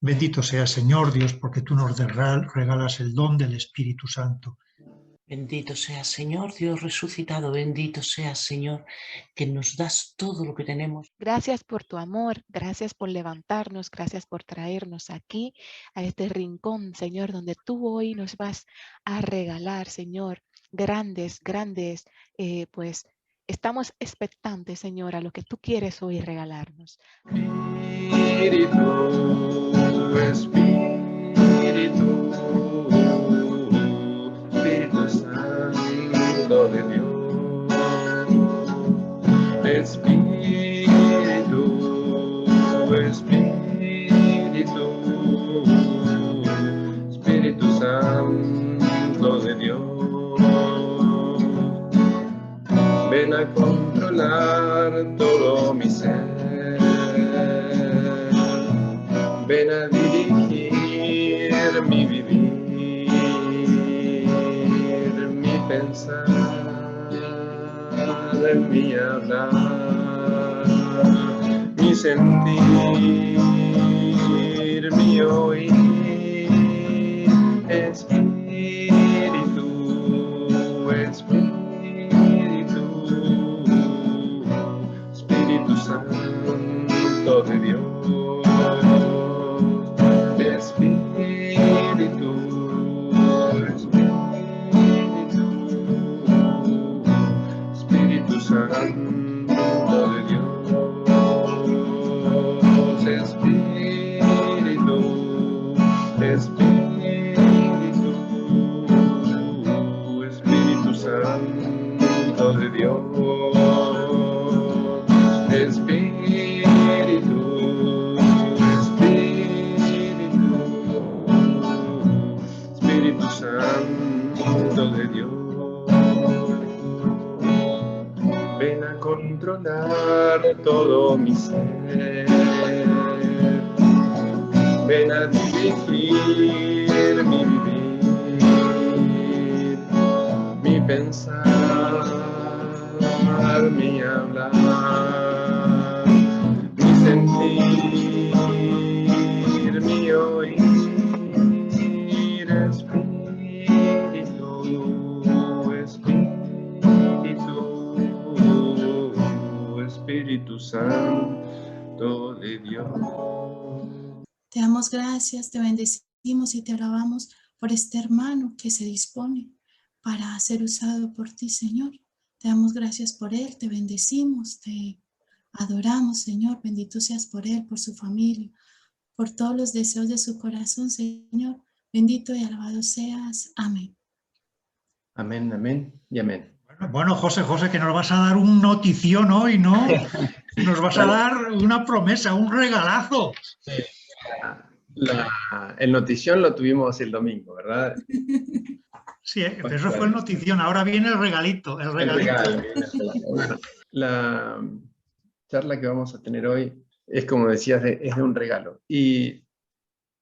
Bendito sea, Señor Dios, porque tú nos regalas el don del Espíritu Santo. Bendito seas, Señor, Dios resucitado. Bendito seas, Señor, que nos das todo lo que tenemos. Gracias por tu amor, gracias por levantarnos, gracias por traernos aquí, a este rincón, Señor, donde tú hoy nos vas a regalar, Señor, grandes, pues estamos expectantes, Señor, a lo que tú quieres hoy regalarnos. Espíritu, Espíritu, Espíritu Santo de Dios. Espíritu, Espíritu, Espíritu Santo de Dios. Ven a controlar todo mi ser. Ven a dirigir mi vivir, mi pensar, mi hablar, mi sentir, mi oír. Espíritu, Espíritu, Espíritu Santo de Dios. Espíritu, Espíritu, Espíritu Santo de Dios. Espíritu, Espíritu, Espíritu Santo de Dios. Espíritu, Espíritu Santo de Dios. Ven a controlar todo mi ser. Ven a dirigir mi vivir, mi pensar, mi hablar, mi sentir, mi oír. Espíritu, Espíritu, Espíritu Santo de Dios. Te damos gracias, te bendecimos y te alabamos por este hermano que se dispone para ser usado por ti, Señor. Te damos gracias por él, te bendecimos, te adoramos, Señor. Bendito seas por él, por su familia, por todos los deseos de su corazón, Señor. Bendito y alabado seas. Amén. Amén, amén y amén. Bueno, José, que nos vas a dar un notición hoy, ¿no? Nos vas a dar una promesa, un regalazo. El notición lo tuvimos el domingo, ¿verdad? Sí, eso fue el notición. Ahora viene el regalito. El regalito. Bueno, la charla que vamos a tener hoy es, como decías, es de un regalo. ¿Y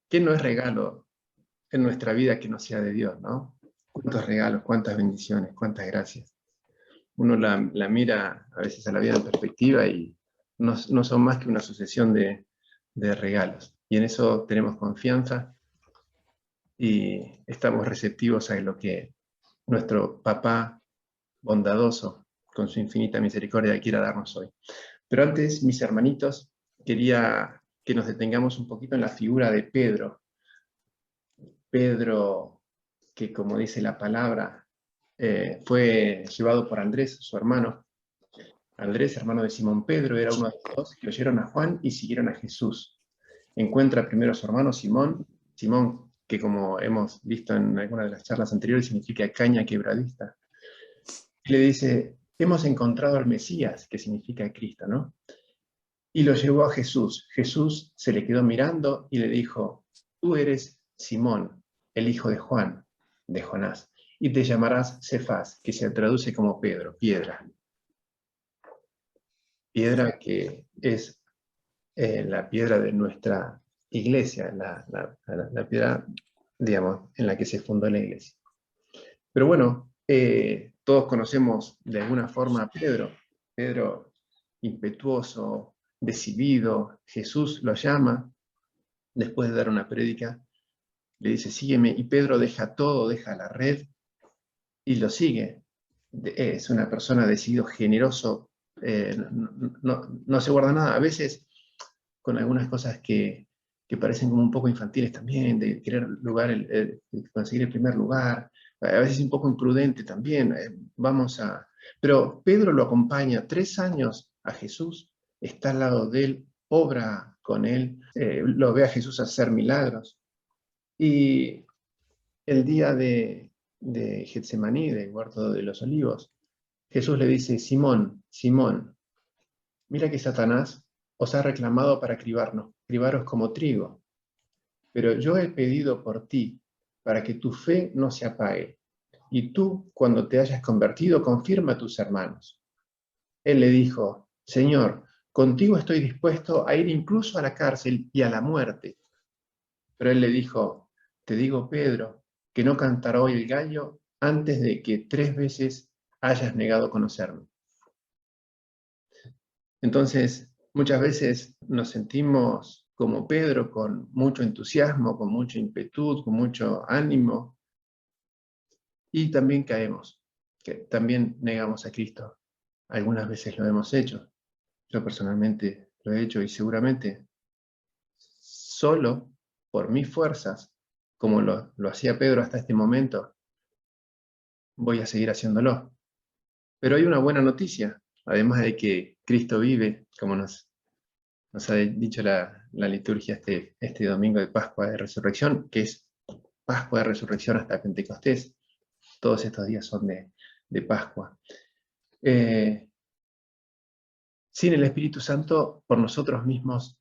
qué no es regalo en nuestra vida que no sea de Dios, ¿no? Cuántos regalos, cuántas bendiciones, cuántas gracias. Uno la mira a veces a la vida en perspectiva y no son más que una sucesión de regalos. Y en eso tenemos confianza y estamos receptivos a lo que nuestro papá bondadoso, con su infinita misericordia, quiera darnos hoy. Pero antes, mis hermanitos, quería que nos detengamos un poquito en la figura de Pedro. Pedro, que como dice la palabra, fue llevado por Andrés, su hermano. Andrés, hermano de Simón Pedro, era uno de los dos que oyeron a Juan y siguieron a Jesús. Encuentra primero a su hermano Simón, que como hemos visto en alguna de las charlas anteriores, significa caña quebradista. Y le dice, hemos encontrado al Mesías, que significa Cristo, ¿no? Y lo llevó a Jesús. Jesús se le quedó mirando y le dijo, tú eres Simón, el hijo de Juan, de Jonás, y te llamarás Cefás, que se traduce como Pedro, piedra. Piedra que es la piedra de nuestra iglesia, la piedra, digamos, en la que se fundó la iglesia. Pero bueno, todos conocemos de alguna forma a Pedro. Pedro impetuoso, decidido, Jesús lo llama después de dar una prédica, le dice, sígueme, y Pedro deja todo, deja la red, y lo sigue. Es una persona decidido, generoso, no se guarda nada. A veces con algunas cosas que parecen como un poco infantiles también, de querer conseguir el primer lugar, a veces un poco imprudente también, pero Pedro lo acompaña 3 años a Jesús, está al lado de él, obra con él, lo ve a Jesús hacer milagros. Y el día de Getsemaní, del huerto de los olivos, Jesús le dice, Simón, Simón, mira que Satanás os ha reclamado para cribaros como trigo, pero yo he pedido por ti, para que tu fe no se apague, y tú, cuando te hayas convertido, confirma a tus hermanos. Él le dijo, Señor, contigo estoy dispuesto a ir incluso a la cárcel y a la muerte. Pero él le dijo, te digo, Pedro, que no cantará hoy el gallo antes de que 3 veces hayas negado conocerme. Entonces, muchas veces nos sentimos como Pedro, con mucho entusiasmo, con mucha impetu, con mucho ánimo, y también caemos, que también negamos a Cristo. Algunas veces lo hemos hecho. Yo personalmente lo he hecho y seguramente solo por mis fuerzas, como lo hacía Pedro hasta este momento, voy a seguir haciéndolo. Pero hay una buena noticia, además de que Cristo vive, como nos ha dicho la liturgia este domingo de Pascua de Resurrección, que es Pascua de Resurrección hasta Pentecostés. Todos estos días son de Pascua. Sin el Espíritu Santo, por nosotros mismos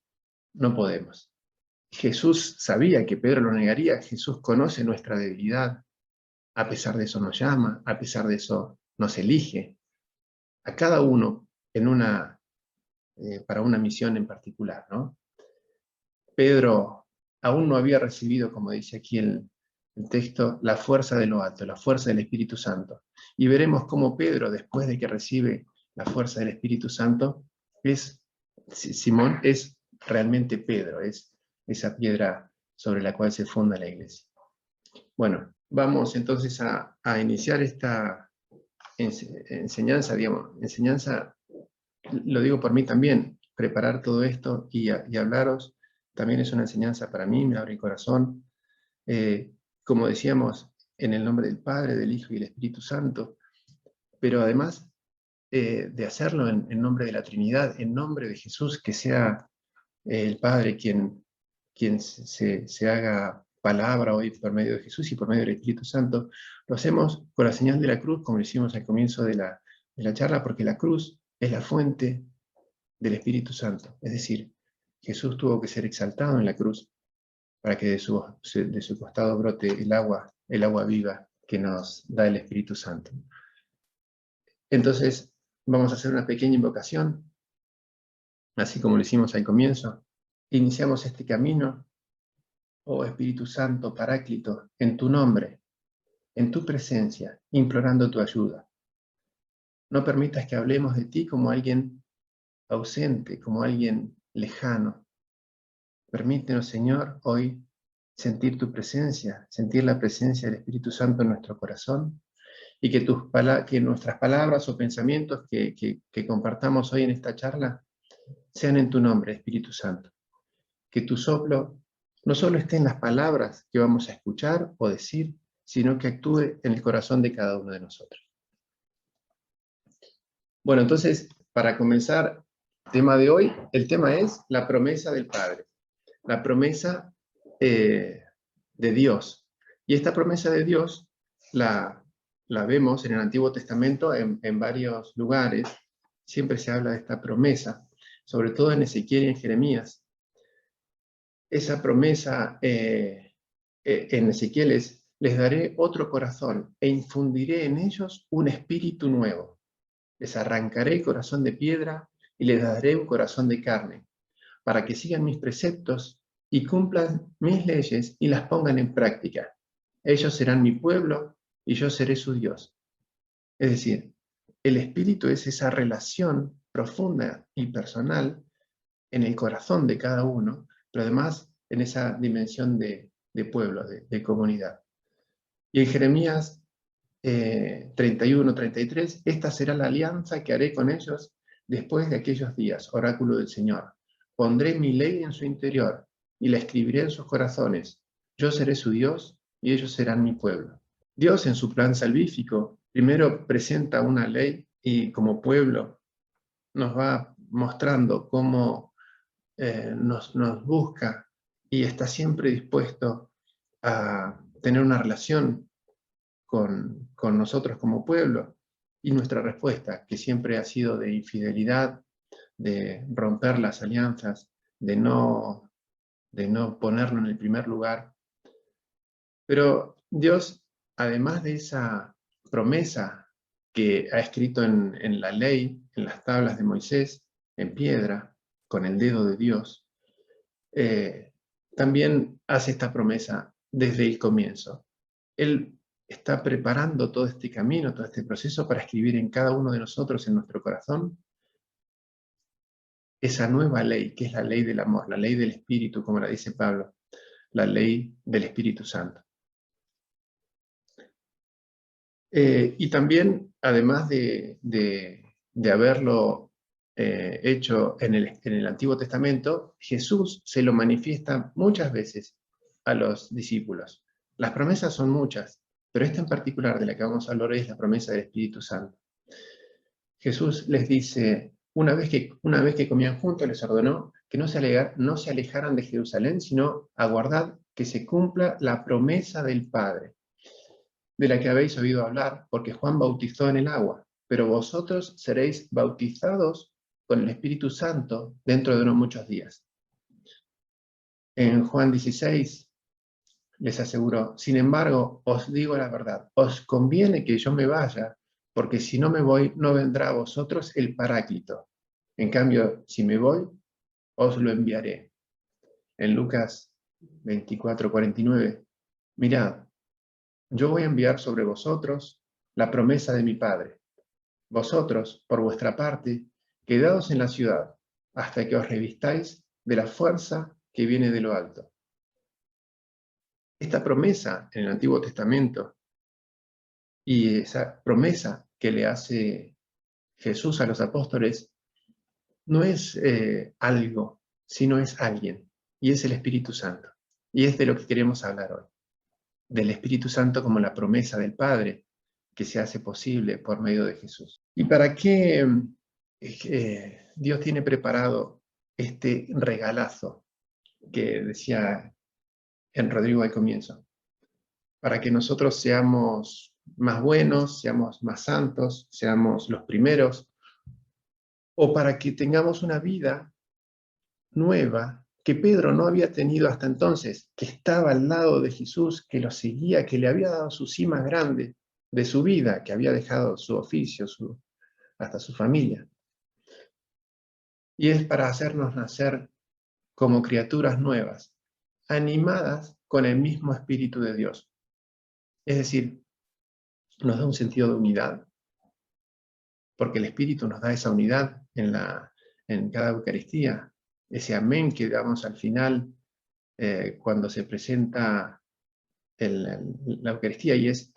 no podemos. Jesús sabía que Pedro lo negaría, Jesús conoce nuestra debilidad, a pesar de eso nos llama, a pesar de eso nos elige, a cada uno para una misión en particular, ¿no? Pedro aún no había recibido, como dice aquí el texto, la fuerza de lo alto, la fuerza del Espíritu Santo. Y veremos cómo Pedro, después de que recibe la fuerza del Espíritu Santo, Simón es realmente Pedro, es esa piedra sobre la cual se funda la iglesia. Bueno, vamos entonces a iniciar esta enseñanza, lo digo por mí también, preparar todo esto y hablaros, también es una enseñanza para mí, me abre el corazón. Como decíamos, en el nombre del Padre, del Hijo y del Espíritu Santo, pero además de hacerlo en nombre de la Trinidad, en nombre de Jesús, que sea el Padre quien se haga palabra hoy por medio de Jesús y por medio del Espíritu Santo. Lo hacemos con la señal de la cruz, como lo hicimos al comienzo de la charla, porque la cruz es la fuente del Espíritu Santo. Es decir, Jesús tuvo que ser exaltado en la cruz para que de su costado brote el agua viva que nos da el Espíritu Santo. Entonces, vamos a hacer una pequeña invocación, así como lo hicimos al comienzo. Iniciamos este camino, oh Espíritu Santo, Paráclito, en tu nombre, en tu presencia, implorando tu ayuda. No permitas que hablemos de ti como alguien ausente, como alguien lejano. Permítenos, Señor, hoy sentir tu presencia, sentir la presencia del Espíritu Santo en nuestro corazón, y que nuestras palabras o pensamientos que compartamos hoy en esta charla sean en tu nombre, Espíritu Santo. Que tu soplo no solo esté en las palabras que vamos a escuchar o decir, sino que actúe en el corazón de cada uno de nosotros. Bueno, entonces, para comenzar el tema de hoy, el tema es la promesa del Padre, la promesa de Dios. Y esta promesa de Dios la vemos en el Antiguo Testamento en varios lugares. Siempre se habla de esta promesa, sobre todo en Ezequiel y en Jeremías. Esa promesa en Ezequiel es: les daré otro corazón e infundiré en ellos un espíritu nuevo. Les arrancaré el corazón de piedra y les daré un corazón de carne, para que sigan mis preceptos y cumplan mis leyes y las pongan en práctica. Ellos serán mi pueblo y yo seré su Dios. Es decir, el espíritu es esa relación profunda y personal en el corazón de cada uno, pero además en esa dimensión de pueblo, de comunidad. Y en Jeremías 31, 33, esta será la alianza que haré con ellos después de aquellos días, oráculo del Señor. Pondré mi ley en su interior y la escribiré en sus corazones. Yo seré su Dios y ellos serán mi pueblo. Dios, en su plan salvífico, primero presenta una ley y como pueblo nos va mostrando cómo nos busca y está siempre dispuesto a tener una relación con nosotros como pueblo, y nuestra respuesta, que siempre ha sido de infidelidad, de romper las alianzas, de no ponerlo en el primer lugar. Pero Dios, además de esa promesa que ha escrito en la ley, en las tablas de Moisés, en piedra, con el dedo de Dios, también hace esta promesa desde el comienzo. Él está preparando todo este camino, todo este proceso para escribir en cada uno de nosotros, en nuestro corazón, esa nueva ley, que es la ley del amor, la ley del Espíritu, como la dice Pablo, la ley del Espíritu Santo. Y también, además de haberlo hecho en el Antiguo Testamento, Jesús se lo manifiesta muchas veces a los discípulos. Las promesas son muchas, pero esta en particular de la que vamos a hablar hoy es la promesa del Espíritu Santo. Jesús les dice, una vez que comían juntos, les ordenó que no se alejaran de Jerusalén, sino aguardad que se cumpla la promesa del Padre, de la que habéis oído hablar, porque Juan bautizó en el agua, pero vosotros seréis bautizados con el Espíritu Santo dentro de unos muchos días. En Juan 16 les aseguró, sin embargo, os digo la verdad, os conviene que yo me vaya, porque si no me voy, no vendrá a vosotros el Paráclito. En cambio, si me voy, os lo enviaré. En Lucas 24:49, mirad, yo voy a enviar sobre vosotros la promesa de mi Padre. Vosotros, por vuestra parte, quedaos en la ciudad, hasta que os revistáis de la fuerza que viene de lo alto. Esta promesa en el Antiguo Testamento y esa promesa que le hace Jesús a los apóstoles no es algo, sino es alguien, y es el Espíritu Santo. Y es de lo que queremos hablar hoy, del Espíritu Santo como la promesa del Padre que se hace posible por medio de Jesús. ¿Y para qué Dios tiene preparado este regalazo que decía en Rodrigo al comienzo? Para que nosotros seamos más buenos, seamos más santos, seamos los primeros, o para que tengamos una vida nueva que Pedro no había tenido hasta entonces, que estaba al lado de Jesús, que lo seguía, que le había dado su sí más grande de su vida, que había dejado su oficio, hasta su familia. Y es para hacernos nacer como criaturas nuevas, animadas con el mismo Espíritu de Dios. Es decir, nos da un sentido de unidad, porque el Espíritu nos da esa unidad en cada Eucaristía, ese amén que damos al final cuando se presenta la Eucaristía, y es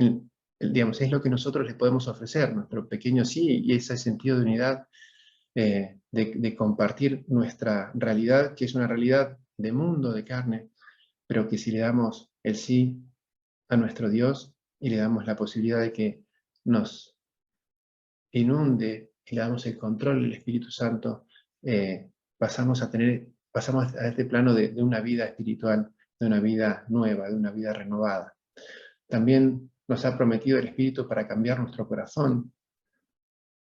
lo que nosotros les podemos ofrecer, nuestro pequeño sí, y ese sentido de unidad, de compartir nuestra realidad, que es una realidad de mundo, de carne, pero que si le damos el sí a nuestro Dios y le damos la posibilidad de que nos inunde y le damos el control del Espíritu Santo, pasamos a este plano de una vida espiritual, de una vida nueva, de una vida renovada. También nos ha prometido el Espíritu para cambiar nuestro corazón.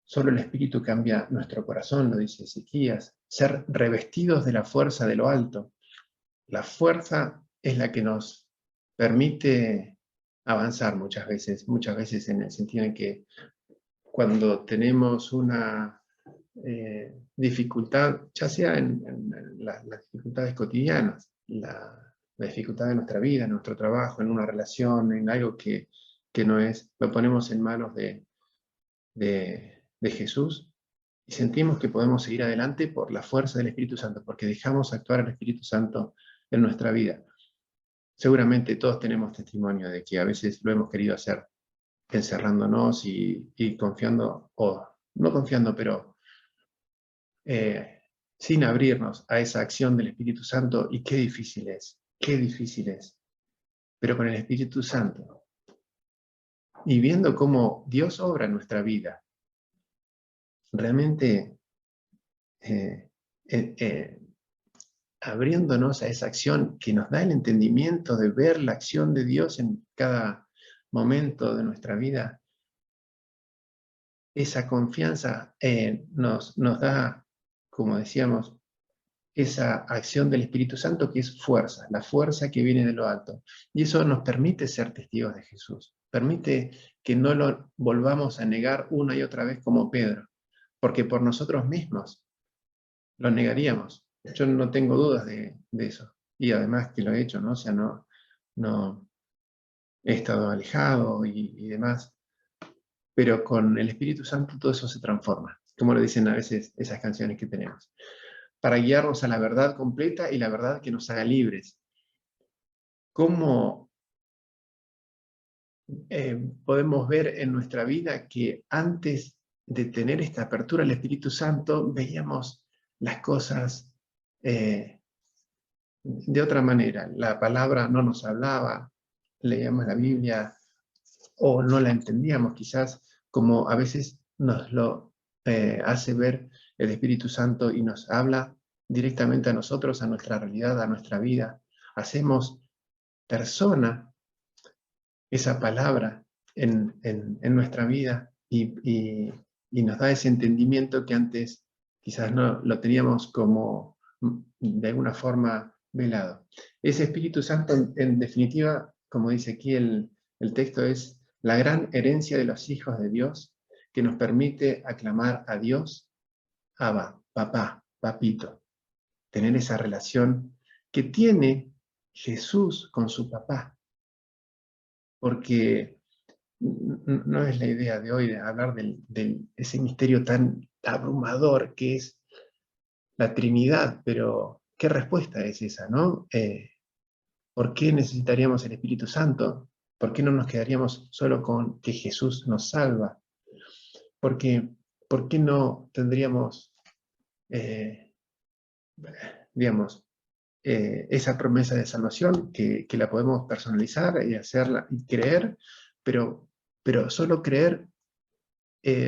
Solo el Espíritu cambia nuestro corazón, lo dice Ezequías. Ser revestidos de la fuerza de lo alto. La fuerza es la que nos permite avanzar muchas veces en el sentido en que cuando tenemos una dificultad, ya sea en las dificultades cotidianas, la dificultad de nuestra vida, en nuestro trabajo, en una relación, en algo que no es, lo ponemos en manos de Jesús y sentimos que podemos seguir adelante por la fuerza del Espíritu Santo, porque dejamos actuar al Espíritu Santo en nuestra vida. Seguramente todos tenemos testimonio de que a veces lo hemos querido hacer encerrándonos y confiando, o no confiando, pero sin abrirnos a esa acción del Espíritu Santo, y qué difícil es, pero con el Espíritu Santo, y viendo cómo Dios obra en nuestra vida, realmente abriéndonos a esa acción que nos da el entendimiento de ver la acción de Dios en cada momento de nuestra vida, esa confianza nos da, como decíamos, esa acción del Espíritu Santo que es fuerza, la fuerza que viene de lo alto. Y eso nos permite ser testigos de Jesús, permite que no lo volvamos a negar una y otra vez como Pedro, porque por nosotros mismos lo negaríamos. Yo no tengo dudas de eso. Y además que lo he hecho, ¿no? O sea, no he estado alejado y demás. Pero con el Espíritu Santo todo eso se transforma, como lo dicen a veces esas canciones que tenemos, para guiarnos a la verdad completa y la verdad que nos haga libres. ¿Cómo podemos ver en nuestra vida que antes de tener esta apertura al Espíritu Santo veíamos las cosas de otra manera? La palabra no nos hablaba, leíamos la Biblia o no la entendíamos quizás como a veces nos lo hace ver el Espíritu Santo y nos habla directamente a nosotros, a nuestra realidad, a nuestra vida. Hacemos persona esa palabra en nuestra vida y nos da ese entendimiento que antes quizás no lo teníamos como de alguna forma velado. Ese Espíritu Santo, en definitiva, como dice aquí el texto, es la gran herencia de los hijos de Dios que nos permite aclamar a Dios, Abba, papá, papito, tener esa relación que tiene Jesús con su papá. Porque no es la idea de hoy de hablar de ese misterio tan abrumador que es la Trinidad, pero ¿qué respuesta es esa, no? ¿Por qué necesitaríamos el Espíritu Santo? ¿Por qué no nos quedaríamos solo con que Jesús nos salva? ¿Por qué no tendríamos, digamos, esa promesa de salvación que la podemos personalizar y hacerla y creer, pero solo creer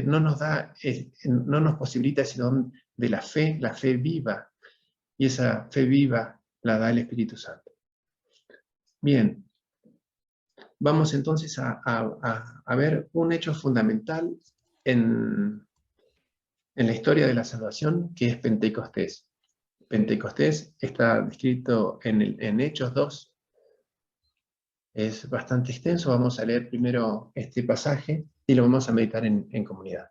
no nos posibilita ese don de la fe viva, y esa fe viva la da el Espíritu Santo. Bien, vamos entonces a ver un hecho fundamental en la historia de la salvación, que es Pentecostés. Pentecostés está descrito en Hechos 2. Es bastante extenso. Vamos a leer primero este pasaje y lo vamos a meditar en comunidad.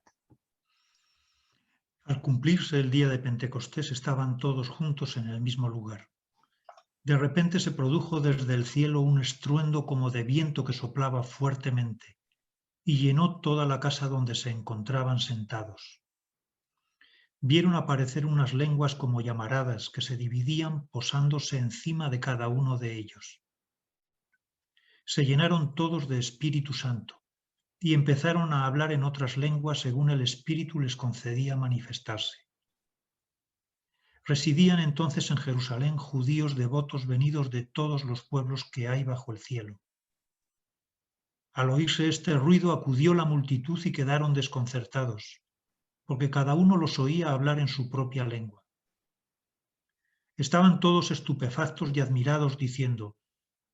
Al cumplirse el día de Pentecostés estaban todos juntos en el mismo lugar. De repente se produjo desde el cielo un estruendo como de viento que soplaba fuertemente y llenó toda la casa donde se encontraban sentados. Vieron aparecer unas lenguas como llamaradas que se dividían posándose encima de cada uno de ellos. Se llenaron todos de Espíritu Santo y empezaron a hablar en otras lenguas según el Espíritu les concedía manifestarse. Residían entonces en Jerusalén judíos devotos venidos de todos los pueblos que hay bajo el cielo. Al oírse este ruido acudió la multitud y quedaron desconcertados, porque cada uno los oía hablar en su propia lengua. Estaban todos estupefactos y admirados, diciendo: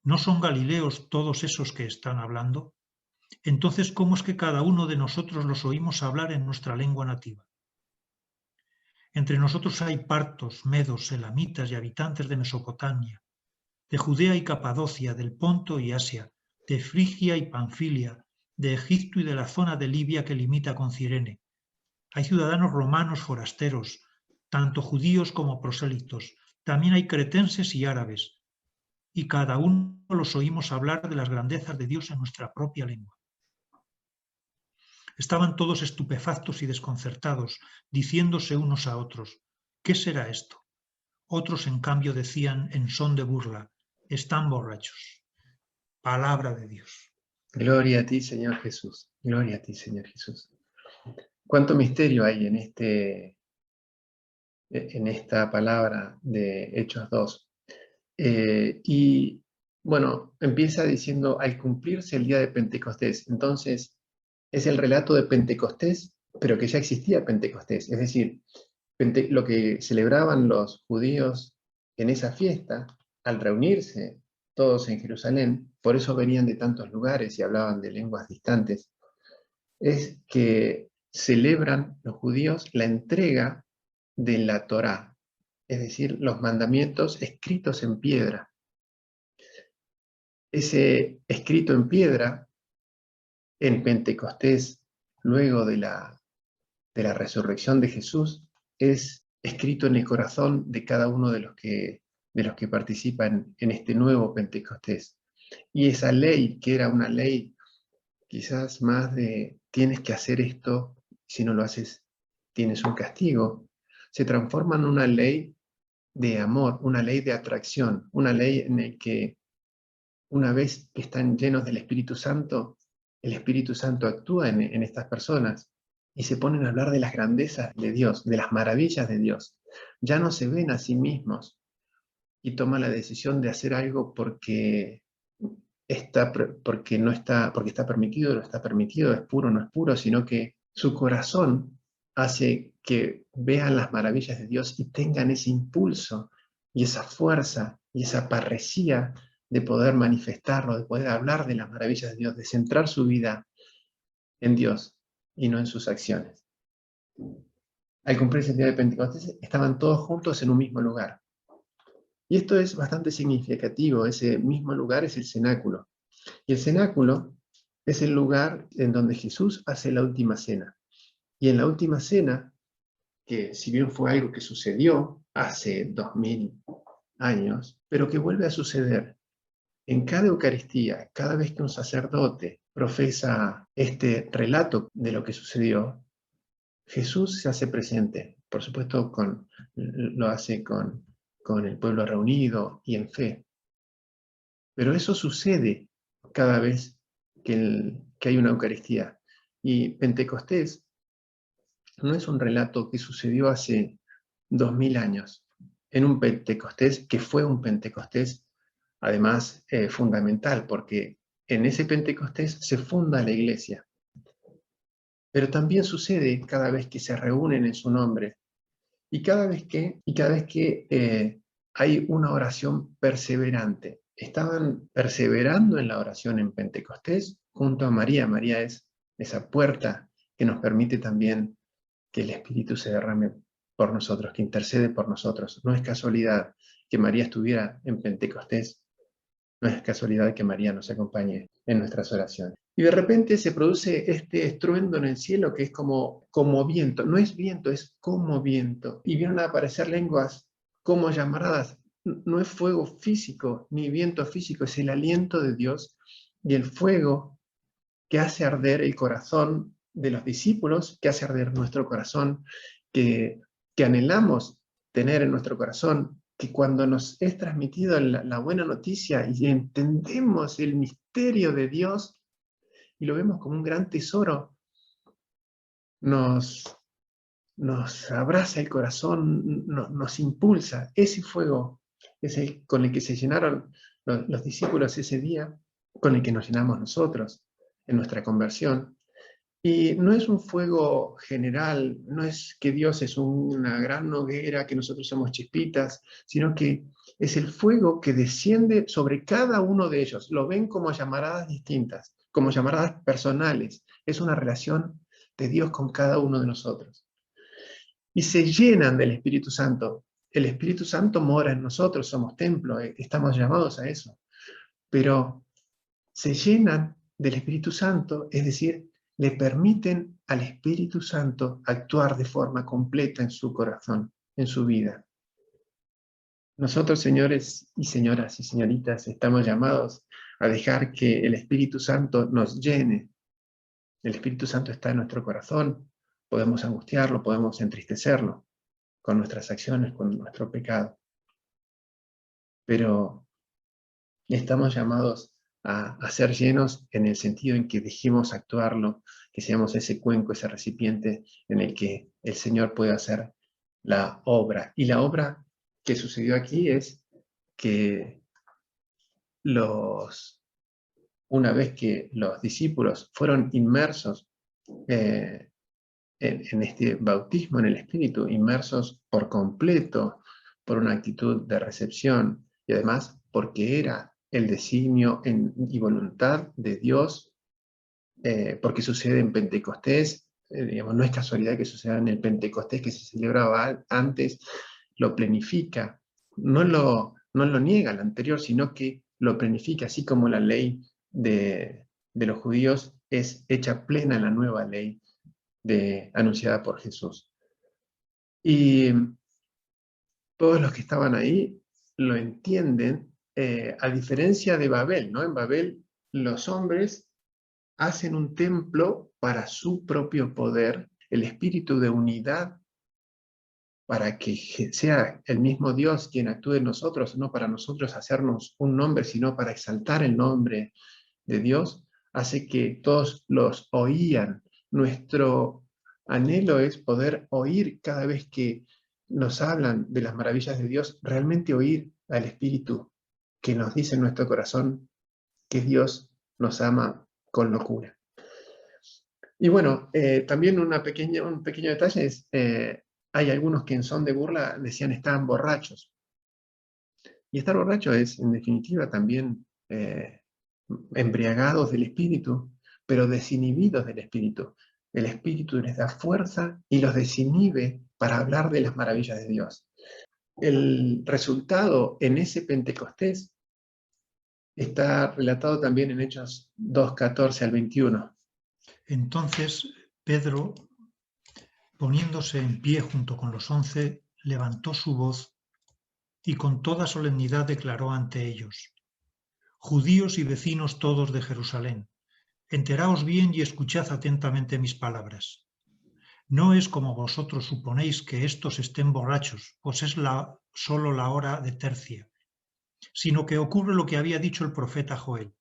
¿no son galileos todos esos que están hablando? Entonces, ¿cómo es que cada uno de nosotros los oímos hablar en nuestra lengua nativa? Entre nosotros hay partos, medos, elamitas y habitantes de Mesopotamia, de Judea y Capadocia, del Ponto y Asia, de Frigia y Panfilia, de Egipto y de la zona de Libia que limita con Cirene. Hay ciudadanos romanos forasteros, tanto judíos como prosélitos. También hay cretenses y árabes, y cada uno los oímos hablar de las grandezas de Dios en nuestra propia lengua. Estaban todos estupefactos y desconcertados, diciéndose unos a otros: ¿qué será esto? Otros, en cambio, decían en son de burla, están borrachos. Palabra de Dios. Gloria a ti, Señor Jesús. Gloria a ti, Señor Jesús. Cuánto misterio hay en esta palabra de Hechos 2. Y bueno, empieza diciendo, al cumplirse el día de Pentecostés. Entonces, es el relato de Pentecostés, pero que ya existía Pentecostés. Es decir, lo que celebraban los judíos en esa fiesta, al reunirse todos en Jerusalén, por eso venían de tantos lugares y hablaban de lenguas distantes, es que celebran los judíos la entrega de la Torá, es decir, los mandamientos escritos en piedra. Ese escrito en piedra, en Pentecostés, luego de la resurrección de Jesús, es escrito en el corazón de cada uno de los que participan en este nuevo Pentecostés. Y esa ley, que era una ley quizás más de tienes que hacer esto, si no lo haces tienes un castigo, se transforma en una ley de amor, una ley de atracción, una ley en la que una vez que están llenos del Espíritu Santo, el Espíritu Santo actúa en estas personas y se ponen a hablar de las grandezas de Dios, de las maravillas de Dios. Ya no se ven a sí mismos y toman la decisión de hacer algo porque está permitido o no está permitido, es puro o no es puro, sino que su corazón hace que vean las maravillas de Dios y tengan ese impulso y esa fuerza y esa parresía de poder manifestarlo, de poder hablar de las maravillas de Dios, de centrar su vida en Dios y no en sus acciones. Al cumplirse el día de Pentecostés, estaban todos juntos en un mismo lugar. Y esto es bastante significativo. Ese mismo lugar es el cenáculo. Y el cenáculo es el lugar en donde Jesús hace la última cena. Y en la última cena, que si bien fue algo que sucedió hace 2000 años, pero que vuelve a suceder en cada Eucaristía, cada vez que un sacerdote profesa este relato de lo que sucedió, Jesús se hace presente. Por supuesto, lo hace con el pueblo reunido y en fe. Pero eso sucede cada vez que hay una Eucaristía. Y Pentecostés no es un relato que sucedió hace 2000 años, en un Pentecostés que fue un Pentecostés, además, fundamental, porque en ese Pentecostés se funda la Iglesia. Pero también sucede cada vez que se reúnen en su nombre y cada vez que hay una oración perseverante. Estaban perseverando en la oración en Pentecostés junto a María. María es esa puerta que nos permite también que el Espíritu se derrame por nosotros, que intercede por nosotros. No es casualidad que María estuviera en Pentecostés. No es casualidad que María nos acompañe en nuestras oraciones. Y de repente se produce este estruendo en el cielo que es como viento. No es viento, es como viento. Y vienen a aparecer lenguas como llamaradas. No es fuego físico ni viento físico, es el aliento de Dios y el fuego que hace arder el corazón de los discípulos, que hace arder nuestro corazón, que anhelamos tener en nuestro corazón, que cuando nos es transmitida la buena noticia y entendemos el misterio de Dios y lo vemos como un gran tesoro, nos abraza el corazón, nos impulsa. Ese fuego es el con el que se llenaron los discípulos ese día, con el que nos llenamos nosotros en nuestra conversión. Y no es un fuego general, no es que Dios es una gran hoguera, que nosotros somos chispitas, sino que es el fuego que desciende sobre cada uno de ellos. Lo ven como llamaradas distintas, como llamaradas personales. Es una relación de Dios con cada uno de nosotros. Y se llenan del Espíritu Santo. El Espíritu Santo mora en nosotros, somos templo, estamos llamados a eso. Pero se llenan del Espíritu Santo, es decir, le permiten al Espíritu Santo actuar de forma completa en su corazón, en su vida. Nosotros, señores y señoras y señoritas, estamos llamados a dejar que el Espíritu Santo nos llene. El Espíritu Santo está en nuestro corazón, podemos angustiarlo, podemos entristecerlo con nuestras acciones, con nuestro pecado. pero estamos llamados a ser llenos en el sentido en que dejemos actuarlo, que seamos ese cuenco, ese recipiente en el que el Señor puede hacer la obra. Y la obra que sucedió aquí es que una vez que los discípulos fueron inmersos en este bautismo en el Espíritu, inmersos por completo por una actitud de recepción y además porque era el designio y voluntad de Dios, porque sucede en Pentecostés, digamos, no es casualidad que suceda en el Pentecostés que se celebraba antes, lo planifica, no lo niega al anterior, sino que lo planifica, así como la ley de los judíos es hecha plena en la nueva ley anunciada por Jesús. Y todos los que estaban ahí lo entienden, a diferencia de Babel, ¿no? En Babel los hombres hacen un templo para su propio poder, el espíritu de unidad, para que sea el mismo Dios quien actúe en nosotros, no para nosotros hacernos un nombre, sino para exaltar el nombre de Dios, hace que todos los oían. Nuestro anhelo es poder oír cada vez que nos hablan de las maravillas de Dios, realmente oír al Espíritu que nos dice en nuestro corazón que Dios nos ama con locura. Y bueno, también un pequeño detalle es, hay algunos que en son de burla decían estaban borrachos. Y estar borracho es, en definitiva, también embriagados del Espíritu, pero desinhibidos del Espíritu. El Espíritu les da fuerza y los desinhibe para hablar de las maravillas de Dios. El resultado en ese Pentecostés está relatado también en Hechos 2:14 al 21. Entonces Pedro, poniéndose en pie junto con los 11, levantó su voz y con toda solemnidad declaró ante ellos: Judíos y vecinos todos de Jerusalén, enteraos bien y escuchad atentamente mis palabras. No es como vosotros suponéis que éstos estén borrachos, pues es solo la hora de tercia, sino que ocurre lo que había dicho el profeta Joel.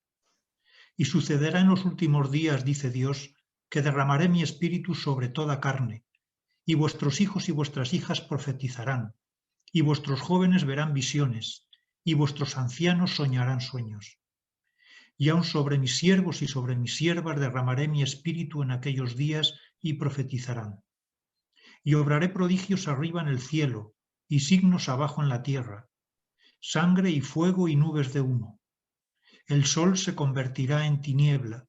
Y sucederá en los últimos días, dice Dios, que derramaré mi espíritu sobre toda carne, y vuestros hijos y vuestras hijas profetizarán, y vuestros jóvenes verán visiones, y vuestros ancianos soñarán sueños. Y aun sobre mis siervos y sobre mis siervas derramaré mi espíritu en aquellos días y profetizarán. Y obraré prodigios arriba en el cielo y signos abajo en la tierra, sangre y fuego y nubes de humo. El sol se convertirá en tiniebla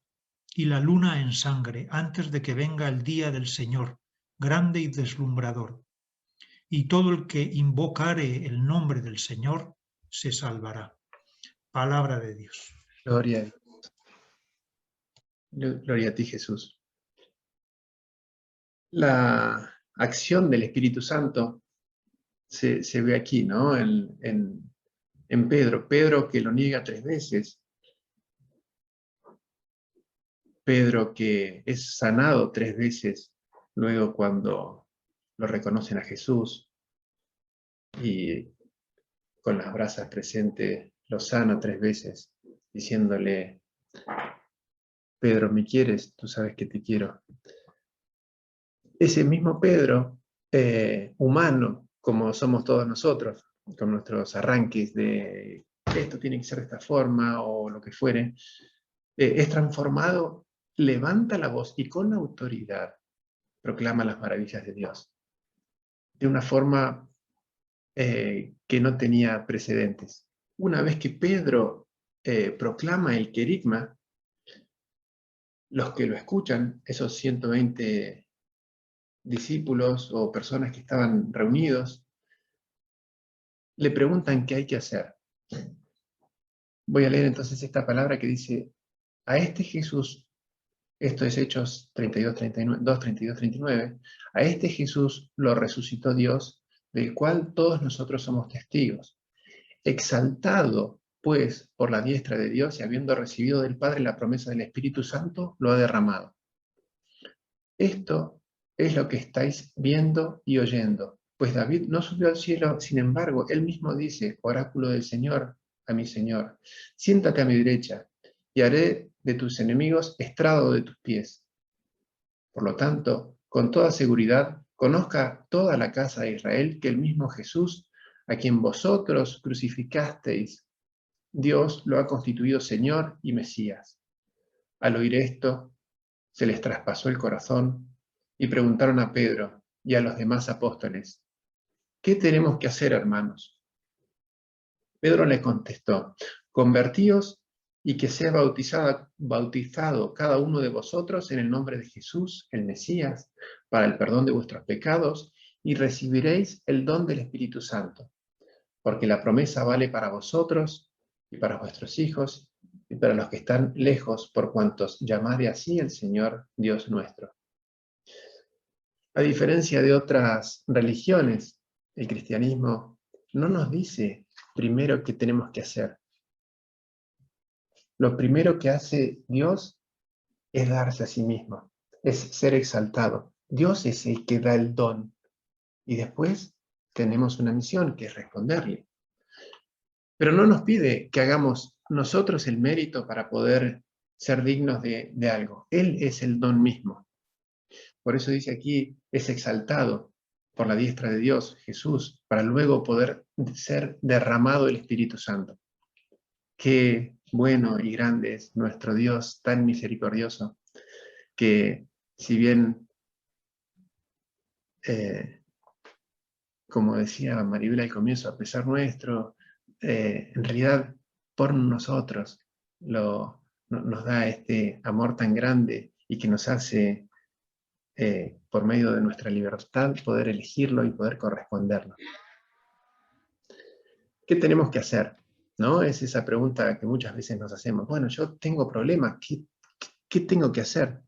y la luna en sangre antes de que venga el día del Señor, grande y deslumbrador. Y todo el que invocare el nombre del Señor se salvará. Palabra de Dios. Gloria a Dios. Gloria a ti, Jesús. La acción del Espíritu Santo se ve aquí, ¿no? En Pedro. Pedro que lo niega 3 veces. Pedro que es sanado 3 veces luego cuando lo reconocen a Jesús y con las brasas presentes lo sana 3 veces diciéndole: Pedro, ¿me quieres? Tú sabes que te quiero. Ese mismo Pedro, humano, como somos todos nosotros, con nuestros arranques de esto tiene que ser de esta forma o lo que fuere, es transformado, levanta la voz y con autoridad proclama las maravillas de Dios. De una forma que no tenía precedentes. Una vez que Pedro proclama el querigma, los que lo escuchan, esos 120 discípulos o personas que estaban reunidos, le preguntan qué hay que hacer. Voy a leer entonces esta palabra que dice: a este Jesús, esto es Hechos 32, 39, a este Jesús lo resucitó Dios, del cual todos nosotros somos testigos. Exaltado, pues, por la diestra de Dios y habiendo recibido del Padre la promesa del Espíritu Santo, lo ha derramado. Esto es lo que estáis viendo y oyendo. Pues David no subió al cielo, sin embargo, él mismo dice, oráculo del Señor, a mi Señor, siéntate a mi derecha, y haré de tus enemigos estrado de tus pies. Por lo tanto, con toda seguridad, conozca toda la casa de Israel que el mismo Jesús, a quien vosotros crucificasteis, Dios lo ha constituido Señor y Mesías. Al oír esto, se les traspasó el corazón y preguntaron a Pedro y a los demás apóstoles, ¿qué tenemos que hacer, hermanos? Pedro les contestó, convertíos y que sea bautizado cada uno de vosotros en el nombre de Jesús, el Mesías, para el perdón de vuestros pecados, y recibiréis el don del Espíritu Santo, porque la promesa vale para vosotros y para vuestros hijos y para los que están lejos, por cuantos llamare así el Señor Dios nuestro. A diferencia de otras religiones, el cristianismo no nos dice primero qué tenemos que hacer. Lo primero que hace Dios es darse a sí mismo, es ser exaltado. Dios es el que da el don y después tenemos una misión que es responderle. Pero no nos pide que hagamos nosotros el mérito para poder ser dignos de algo. Él es el don mismo. Por eso dice aquí, es exaltado por la diestra de Dios, Jesús, para luego poder ser derramado el Espíritu Santo. Qué bueno y grande es nuestro Dios, tan misericordioso, que si bien, como decía Maribel al comienzo, a pesar nuestro, en realidad por nosotros nos da este amor tan grande y que nos hace, por medio de nuestra libertad, poder elegirlo y poder corresponderlo. ¿Qué tenemos que hacer? ¿No? Es esa pregunta que muchas veces nos hacemos. Bueno, yo tengo problemas, ¿qué tengo que hacer?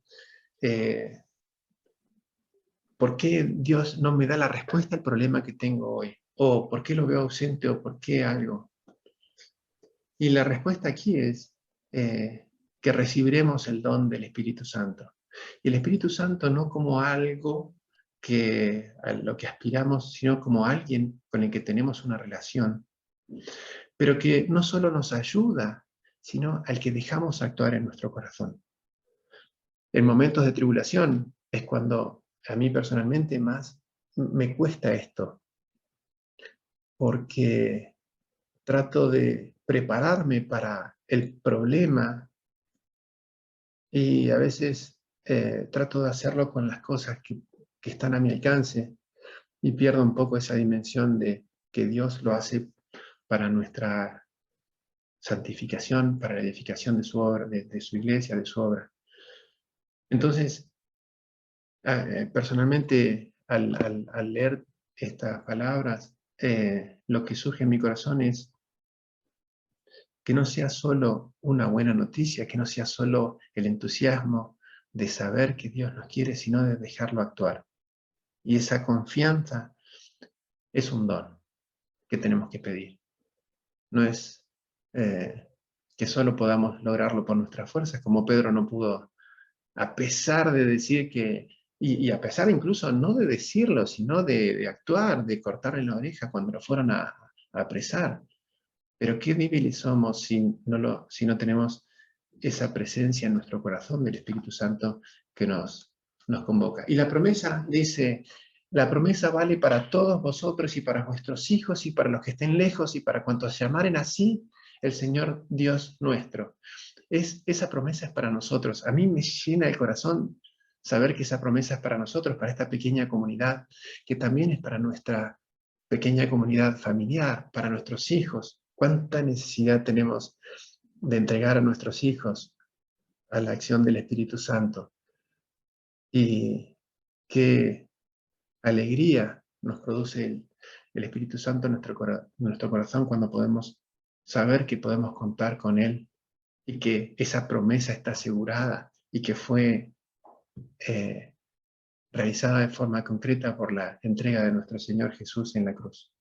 ¿Por qué Dios no me da la respuesta al problema que tengo hoy? ¿O por qué lo veo ausente? ¿O por qué algo? Y la respuesta aquí es que recibiremos el don del Espíritu Santo. Y el Espíritu Santo no como algo a lo que aspiramos, sino como alguien con el que tenemos una relación, pero que no solo nos ayuda, sino al que dejamos actuar en nuestro corazón. En momentos de tribulación es cuando a mí personalmente más me cuesta esto, porque trato de prepararme para el problema y a veces trato de hacerlo con las cosas que están a mi alcance y pierdo un poco esa dimensión de que Dios lo hace para nuestra santificación, para la edificación de su obra, de su iglesia, de su obra. Entonces, personalmente, al leer estas palabras, lo que surge en mi corazón es que no sea solo una buena noticia, que no sea solo el entusiasmo de saber que Dios nos quiere, sino de dejarlo actuar. Y esa confianza es un don que tenemos que pedir. No es que solo podamos lograrlo por nuestras fuerzas, como Pedro no pudo, a pesar de decir que, y a pesar incluso no de decirlo, sino de actuar, de cortarle la oreja cuando lo fueron a apresar. Pero qué débiles somos si no tenemos esa presencia en nuestro corazón del Espíritu Santo que nos convoca. Y la promesa dice, la promesa vale para todos vosotros y para vuestros hijos y para los que estén lejos y para cuantos llamaren así el Señor Dios nuestro. Esa promesa es para nosotros. A mí me llena el corazón saber que esa promesa es para nosotros, para esta pequeña comunidad, que también es para nuestra pequeña comunidad familiar, para nuestros hijos. ¿Cuánta necesidad tenemos de entregar a nuestros hijos a la acción del Espíritu Santo? Y qué alegría nos produce el Espíritu Santo en nuestro corazón cuando podemos saber que podemos contar con Él y que esa promesa está asegurada y que fue realizada de forma concreta por la entrega de nuestro Señor Jesús en la cruz.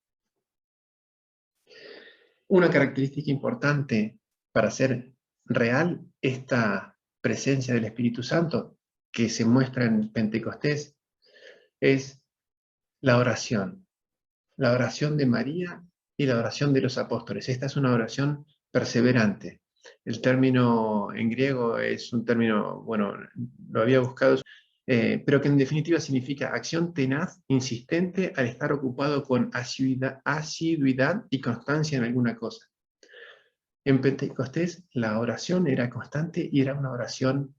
Una característica importante para hacer real esta presencia del Espíritu Santo que se muestra en Pentecostés es la oración. la oración de María y la oración de los apóstoles. Esta es una oración perseverante. El término en griego es un término, bueno, lo había buscado, pero que en definitiva significa acción tenaz, insistente, al estar ocupado con asiduidad y constancia en alguna cosa. En Pentecostés la oración era constante y era una oración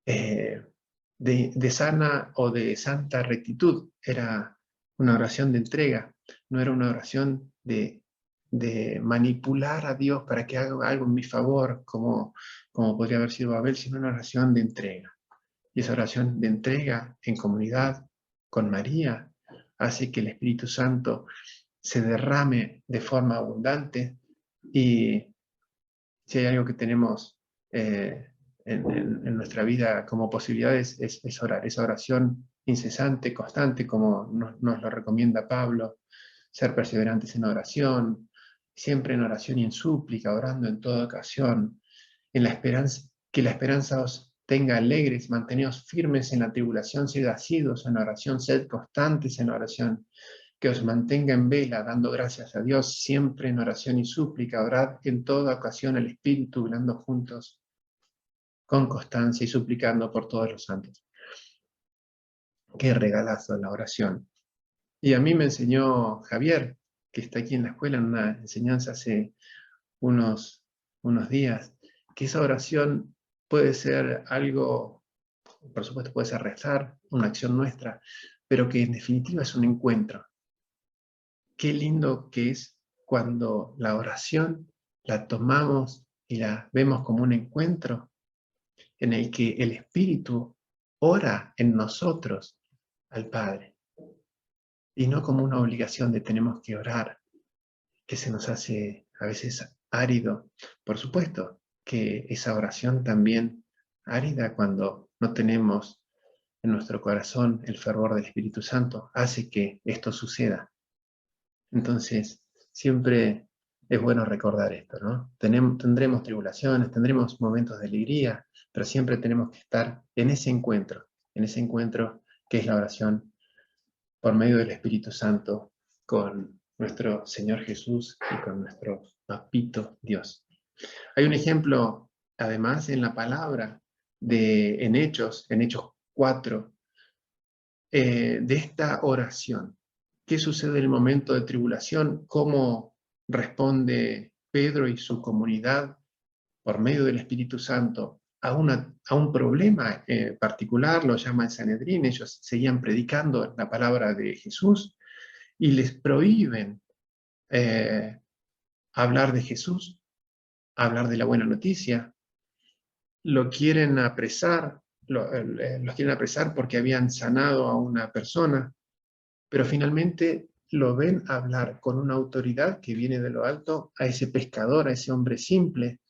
de sana o de santa rectitud. Era una oración de entrega, no era una oración de manipular a Dios para que haga algo en mi favor, como podría haber sido Babel, sino una oración de entrega. Y esa oración de entrega en comunidad con María hace que el Espíritu Santo se derrame de forma abundante. Y si hay algo que tenemos en nuestra vida como posibilidades, es orar. Esa oración incesante, constante, como nos lo recomienda Pablo, ser perseverantes en oración, siempre en oración y en súplica, orando en toda ocasión, en la esperanza, que la esperanza os tenga alegres, manteneos firmes en la tribulación, sed asiduos en la oración, sed constantes en la oración, que os mantenga en vela, dando gracias a Dios, siempre en oración y súplica, orad en toda ocasión al Espíritu, velando juntos, con constancia y suplicando por todos los santos. Qué regalazo la oración. Y a mí me enseñó Javier, que está aquí en la escuela, en una enseñanza hace unos días, que esa oración puede ser algo, por supuesto puede ser rezar, una acción nuestra, pero que en definitiva es un encuentro. Qué lindo que es cuando la oración la tomamos y la vemos como un encuentro en el que el Espíritu ora en nosotros al Padre, y no como una obligación de tenemos que orar, que se nos hace a veces árido. Por supuesto que esa oración también árida cuando no tenemos en nuestro corazón el fervor del Espíritu Santo, hace que esto suceda. Entonces, siempre es bueno recordar esto, ¿no? Tendremos tribulaciones, tendremos momentos de alegría, pero siempre tenemos que estar en ese encuentro que es la oración por medio del Espíritu Santo con nuestro Señor Jesús y con nuestro Papito Dios. Hay un ejemplo, además, en la palabra en Hechos 4, de esta oración. ¿Qué sucede en el momento de tribulación? ¿Cómo responde Pedro y su comunidad por medio del Espíritu Santo a un problema particular? Lo llama el Sanedrín. Ellos seguían predicando la palabra de Jesús y les prohíben hablar de Jesús, hablar de la buena noticia. Lo quieren apresar, los quieren apresar porque habían sanado a una persona, pero finalmente lo ven hablar con una autoridad que viene de lo alto a ese pescador, a ese hombre simple,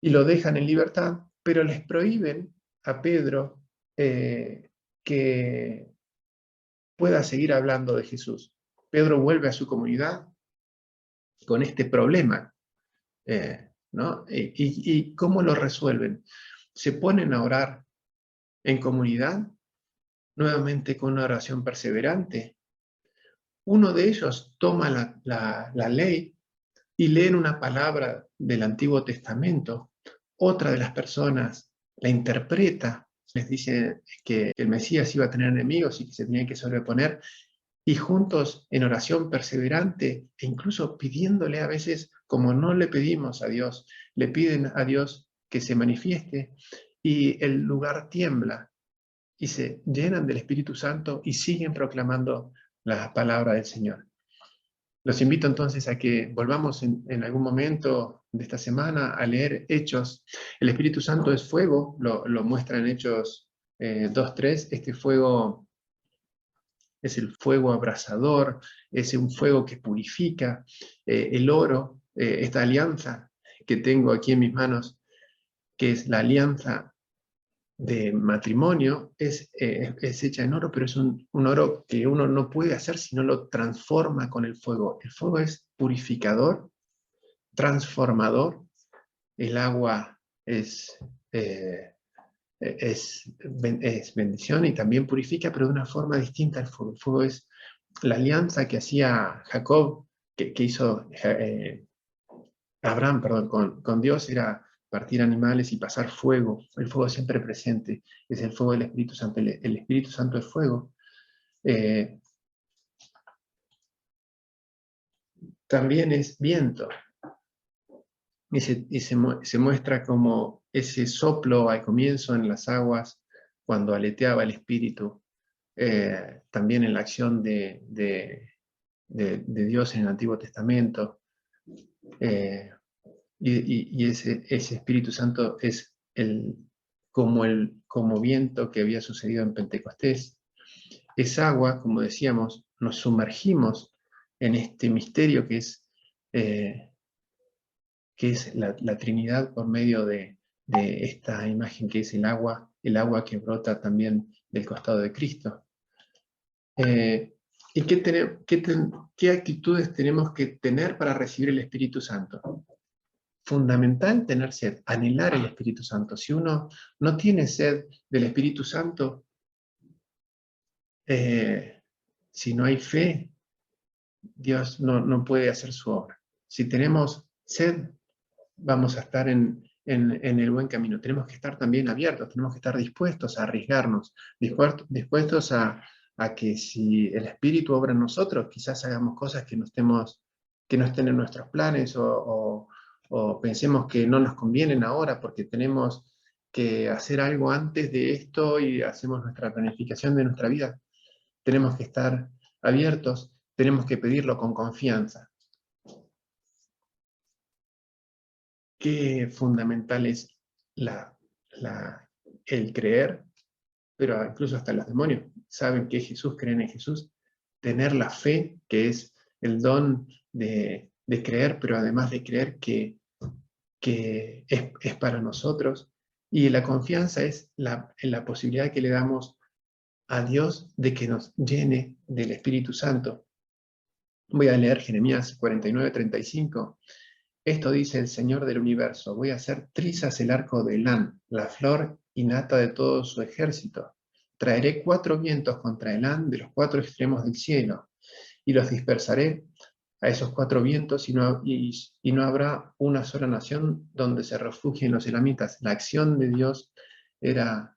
y lo dejan en libertad, pero les prohíben a Pedro que pueda seguir hablando de Jesús. Pedro vuelve a su comunidad con este problema, ¿no? ¿Y cómo lo resuelven? Se ponen a orar en comunidad, nuevamente con una oración perseverante. Uno de ellos toma la ley y leen una palabra del Antiguo Testamento. Otra de las personas la interpreta, les dice que el Mesías iba a tener enemigos y que se tenía que sobreponer, y juntos en oración perseverante, e incluso pidiéndole a veces, como no le pedimos a Dios, le piden a Dios que se manifieste, y el lugar tiembla, y se llenan del Espíritu Santo y siguen proclamando la palabra del Señor. Los invito entonces a que volvamos en algún momento de esta semana a leer Hechos. El Espíritu Santo es fuego, lo muestra en Hechos 2:3. Este fuego es el fuego abrasador, es un fuego que purifica. El oro, esta alianza que tengo aquí en mis manos, que es la alianza de matrimonio, es hecha en oro, pero es un oro que uno no puede hacer si no lo transforma con el fuego. El fuego es purificador, transformador. El agua es bendición y también purifica, pero de una forma distinta al fuego. El fuego es la alianza que hacía Jacob, que hizo Abraham, perdón, con Dios era partir animales y pasar fuego. El fuego siempre presente, es el fuego del Espíritu Santo. El Espíritu Santo es fuego. También es viento. Y se muestra como ese soplo al comienzo en las aguas, cuando aleteaba el Espíritu, también en la acción de Dios en el Antiguo Testamento. Y ese Espíritu Santo es como viento que había sucedido en Pentecostés. Es agua, como decíamos, nos sumergimos en este misterio que es la Trinidad por medio de esta imagen que es el agua que brota también del costado de Cristo. ¿Y qué actitudes tenemos que tener para recibir el Espíritu Santo? Fundamental tener sed, anhelar el Espíritu Santo. Si uno no tiene sed del Espíritu Santo, si no hay fe, Dios no puede hacer su obra. Si tenemos sed, vamos a estar en el buen camino. Tenemos que estar también abiertos, tenemos que estar dispuestos a arriesgarnos, dispuestos a que si el Espíritu obra en nosotros, quizás hagamos cosas que no estén en nuestros planes o pensemos que no nos convienen ahora porque tenemos que hacer algo antes de esto y hacemos nuestra planificación de nuestra vida. Tenemos que estar abiertos, tenemos que pedirlo con confianza. Qué fundamental es el creer, pero incluso hasta los demonios saben que Jesús, creen en Jesús, tener la fe, que es el don de creer, pero además de creer que es para nosotros, y la confianza es en la posibilidad que le damos a Dios de que nos llene del Espíritu Santo. Voy a leer Jeremías 49:35. Esto dice el Señor del universo: voy a hacer trizas el arco de Elán, la flor y nata de todo su ejército. Traeré 4 vientos contra Elán de los 4 extremos del cielo, y los dispersaré a esos 4 vientos, y no habrá una sola nación donde se refugien los elamitas. La acción de Dios era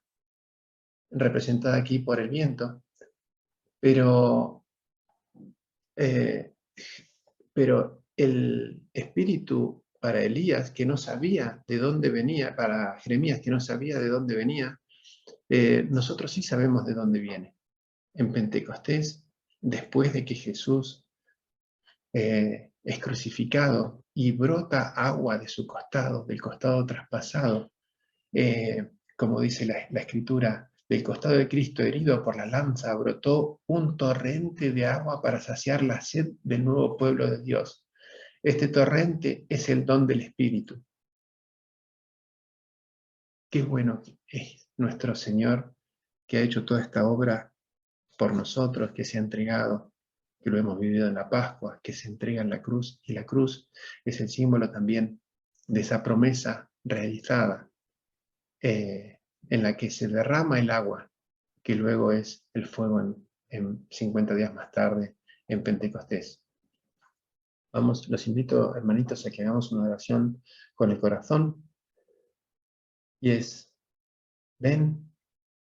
representada aquí por el viento, pero el espíritu para Elías, que no sabía de dónde venía, para Jeremías, que no sabía de dónde venía, nosotros sí sabemos de dónde viene. En Pentecostés, después de que Jesús es crucificado y brota agua de su costado, del costado traspasado, como dice la Escritura, del costado de Cristo herido por la lanza, brotó un torrente de agua para saciar la sed del nuevo pueblo de Dios. Este torrente es el don del Espíritu. Qué bueno es nuestro Señor, que ha hecho toda esta obra por nosotros, que se ha entregado, que lo hemos vivido en la Pascua, que se entrega en la cruz, y la cruz es el símbolo también de esa promesa realizada, en la que se derrama el agua, que luego es el fuego en 50 días más tarde, en Pentecostés. Vamos, los invito, hermanitos, a que hagamos una oración con el corazón, y es: ven,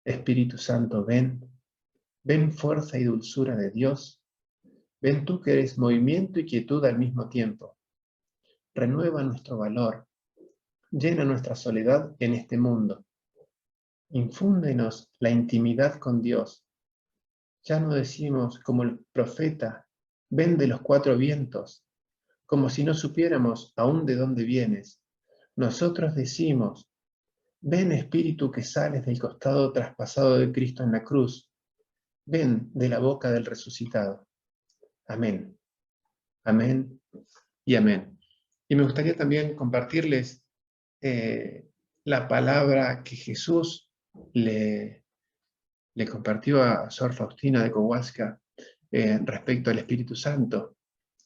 Espíritu Santo, ven fuerza y dulzura de Dios, ven tú que eres movimiento y quietud al mismo tiempo. Renueva nuestro valor, llena nuestra soledad en este mundo, infúndenos la intimidad con Dios. Ya no decimos como el profeta: ven de los 4 vientos, como si no supiéramos aún de dónde vienes. Nosotros decimos: ven, Espíritu que sales del costado traspasado de Cristo en la cruz, ven de la boca del resucitado. Amén. Amén y amén. Y me gustaría también compartirles la palabra que Jesús le compartió a Sor Faustina de Kowalska respecto al Espíritu Santo,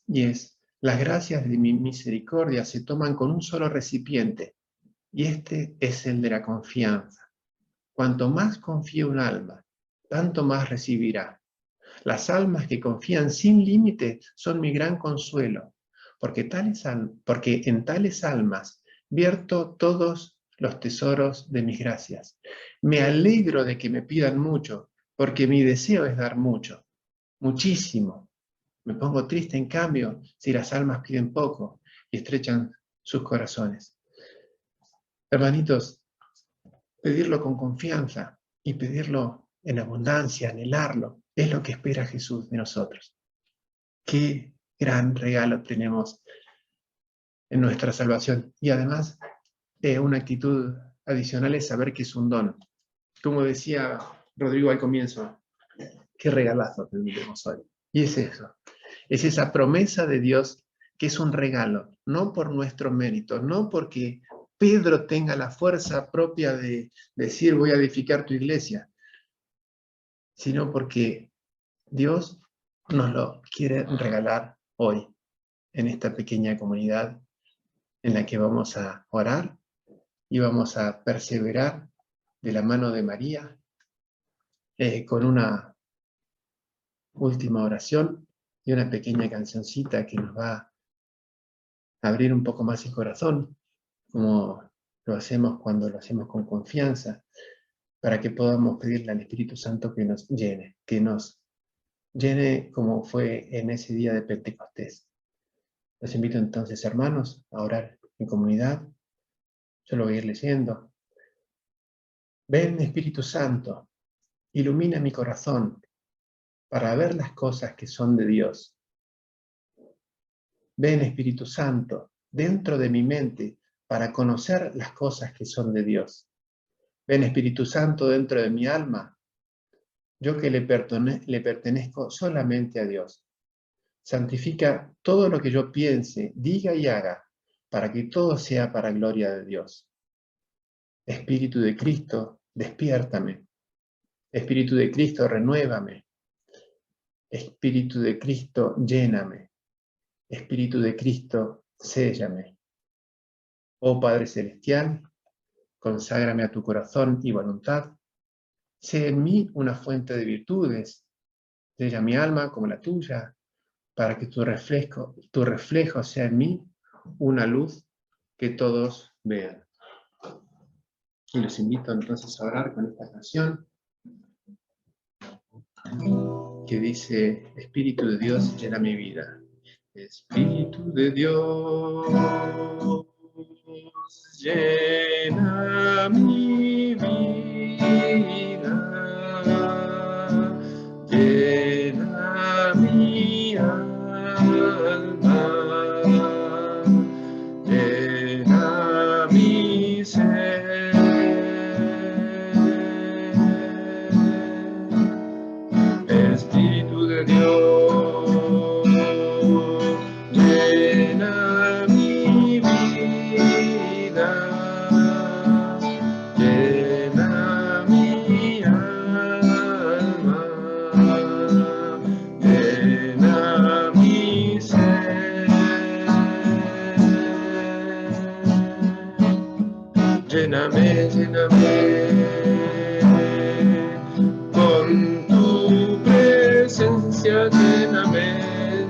y es: las gracias de mi misericordia se toman con un solo recipiente, y este es el de la confianza. Cuanto más confía un alma, tanto más recibirá. Las almas que confían sin límite son mi gran consuelo, porque en tales almas vierto todos los tesoros de mis gracias. Me alegro de que me pidan mucho, porque mi deseo es dar mucho, muchísimo. Me pongo triste, en cambio, si las almas piden poco y estrechan sus corazones. Hermanitos, pedirlo con confianza y pedirlo en abundancia, anhelarlo, es lo que espera Jesús de nosotros. Qué gran regalo tenemos en nuestra salvación. Y además, una actitud adicional es saber que es un don. Como decía Rodrigo al comienzo, qué regalazo tenemos hoy. Y es eso, es esa promesa de Dios que es un regalo, no por nuestro mérito, no porque Pedro tenga la fuerza propia de decir voy a edificar tu iglesia, sino porque Dios nos lo quiere regalar hoy, en esta pequeña comunidad en la que vamos a orar y vamos a perseverar de la mano de María con una última oración y una pequeña cancioncita que nos va a abrir un poco más el corazón, como lo hacemos cuando lo hacemos con confianza, para que podamos pedirle al Espíritu Santo que nos llene como fue en ese día de Pentecostés. Los invito entonces, hermanos, a orar en comunidad. Yo lo voy a ir leyendo. Ven, Espíritu Santo, ilumina mi corazón para ver las cosas que son de Dios. Ven, Espíritu Santo, dentro de mi mente para conocer las cosas que son de Dios. Ven, Espíritu Santo, dentro de mi alma, yo que le pertenezco solamente a Dios. Santifica todo lo que yo piense, diga y haga, para que todo sea para gloria de Dios. Espíritu de Cristo, despiértame. Espíritu de Cristo, renuévame. Espíritu de Cristo, lléname. Espíritu de Cristo, séllame. Oh Padre Celestial, conságrame a tu corazón y voluntad. Sé en mí una fuente de virtudes. Sella mi alma como la tuya, para que tu reflejo sea en mí una luz que todos vean. Y los invito entonces a orar con esta canción que dice: Espíritu de Dios, llena mi vida. Espíritu de Dios, llena mi vida, llena mi alma, llena mi ser. Espíritu de Dios, llena mi vida, llena mi alma, llena mi ser. Lléname, lléname con tu presencia, lléname,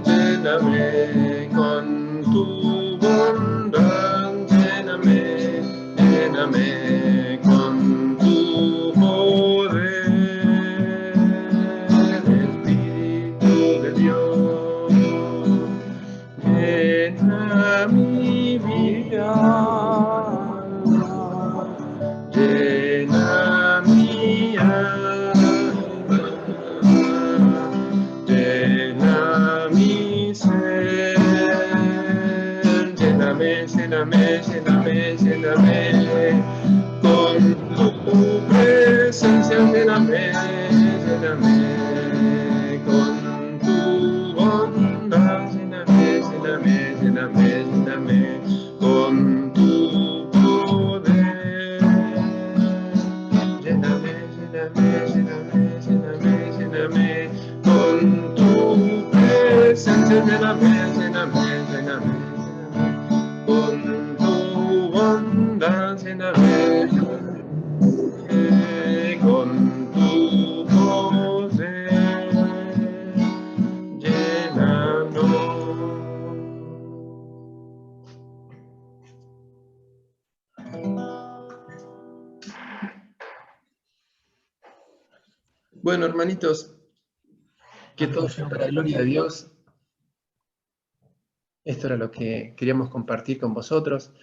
lléname con tu bondad, lléname, lléname con tu poder. Espíritu de Dios, llena mi vida, llena mi alma, llena mi ser. Lléname, lléname, lléname, lléname con tu presencia, lléname, lléname con tu bondad, lléname, lléname, lléname, lléname con tu poder. Lléname, lléname, lléname, lléname, lléname con tu presencia, lléname, lléname, lléname, con tu bondad, lléname, con tu poder. Bueno, hermanitos, que todo sea para la gloria de Dios. Esto era lo que queríamos compartir con vosotros.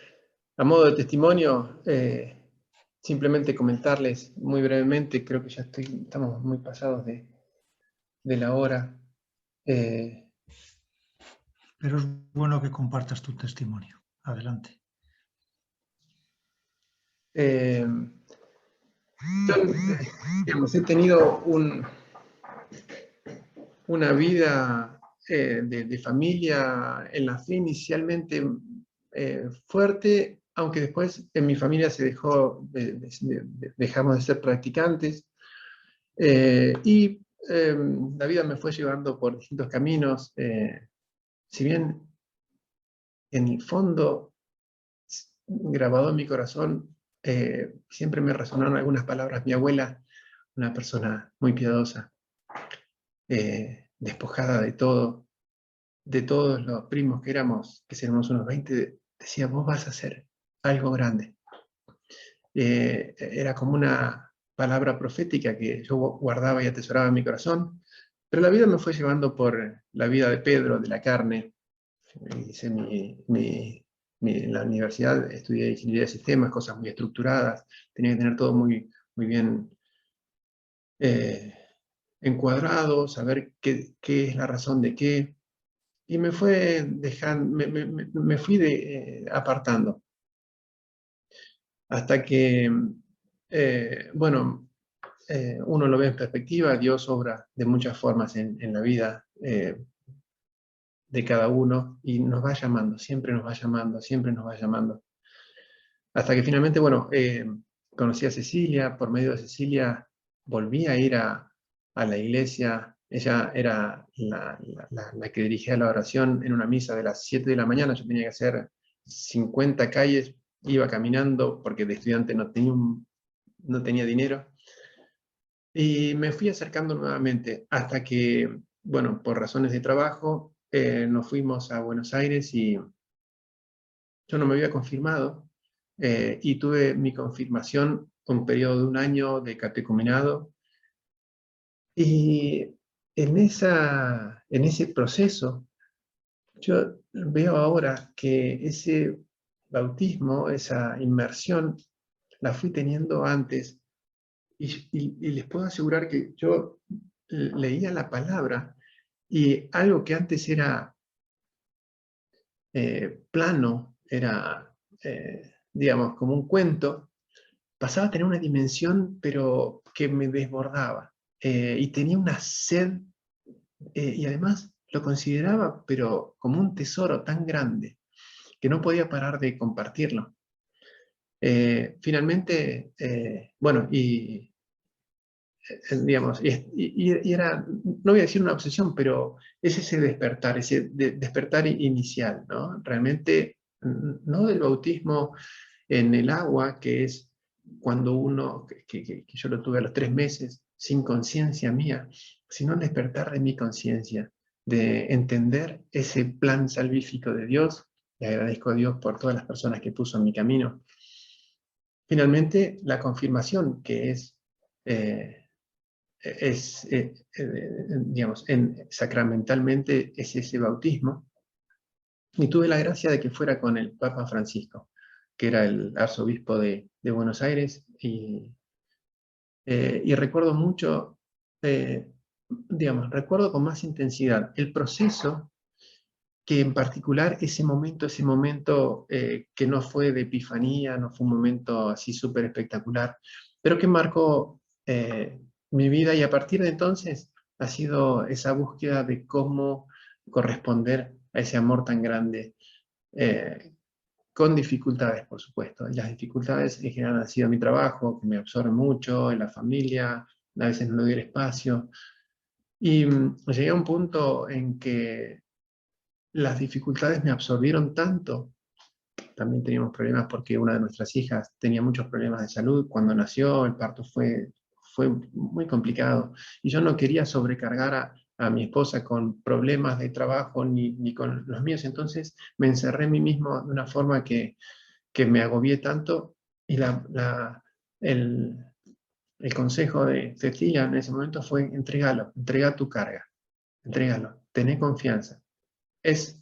A modo de testimonio, simplemente comentarles muy brevemente, creo que ya estamos muy pasados de la hora. Pero es bueno que compartas tu testimonio. Adelante. Yo, digamos, he tenido una vida de familia en la fe inicialmente fuerte, aunque después en mi familia se dejamos de ser practicantes, y la vida me fue llevando por distintos caminos. Si bien en el fondo, grabado en mi corazón, siempre me resonaron algunas palabras. Mi abuela, una persona muy piadosa, despojada de todo, de todos los primos que éramos unos 20, decía: vos vas a hacer algo grande. Era como una palabra profética que yo guardaba y atesoraba en mi corazón, pero la vida me fue llevando por la vida de Pedro, de la carne. Hice en la universidad, estudié ingeniería de sistemas, cosas muy estructuradas, tenía que tener todo muy, muy bien encuadrado, saber qué es la razón de qué, y me fue dejando, me fui apartando. Hasta que, bueno, uno lo ve en perspectiva. Dios obra de muchas formas en la vida de cada uno, y nos va llamando, siempre nos va llamando, siempre nos va llamando. Hasta que finalmente, bueno, conocí a Cecilia. Por medio de Cecilia volví a ir a la iglesia. Ella era la que dirigía la oración en una misa de las 7 de la mañana. Yo tenía que hacer 50 calles, iba caminando porque de estudiante no tenía dinero. Y me fui acercando nuevamente hasta que, bueno, por razones de trabajo, nos fuimos a Buenos Aires y yo no me había confirmado, y tuve mi confirmación un periodo de 1 año de catecumenado. Y en ese proceso, yo veo ahora que ese bautismo, esa inmersión, la fui teniendo antes, y les puedo asegurar que yo leía la palabra, y algo que antes era plano, era, digamos, como un cuento, pasaba a tener una dimensión, pero que me desbordaba, y tenía una sed, y además lo consideraba, pero como un tesoro tan grande, que no podía parar de compartirlo. Finalmente, bueno, digamos, y era, no voy a decir una obsesión, pero es ese despertar, ese despertar inicial, ¿no? Realmente, no del bautismo en el agua, que es cuando uno, que yo lo tuve a los 3 meses, sin conciencia mía, sino el despertar de mi conciencia, de entender ese plan salvífico de Dios. Y agradezco a Dios por todas las personas que puso en mi camino. Finalmente, la confirmación, que digamos, sacramentalmente es ese bautismo. Y tuve la gracia de que fuera con el Papa Francisco, que era el arzobispo de Buenos Aires, y recuerdo mucho, digamos, recuerdo con más intensidad el proceso, que en particular ese momento que no fue de epifanía, no fue un momento así súper espectacular, pero que marcó mi vida, y a partir de entonces ha sido esa búsqueda de cómo corresponder a ese amor tan grande, con dificultades, por supuesto. Y las dificultades en general han sido mi trabajo, que me absorbe mucho, en la familia, a veces no le doy el espacio. Y llegué a un punto en que las dificultades me absorbieron tanto. También teníamos problemas porque una de nuestras hijas tenía muchos problemas de salud. Cuando nació, el parto fue muy complicado. Y yo no quería sobrecargar a mi esposa con problemas de trabajo ni con los míos. Entonces me encerré en mí mismo de una forma que me agobié tanto. Y el consejo de Cecilia en ese momento fue: entregalo, entrega tu carga, entrégalo, tené confianza.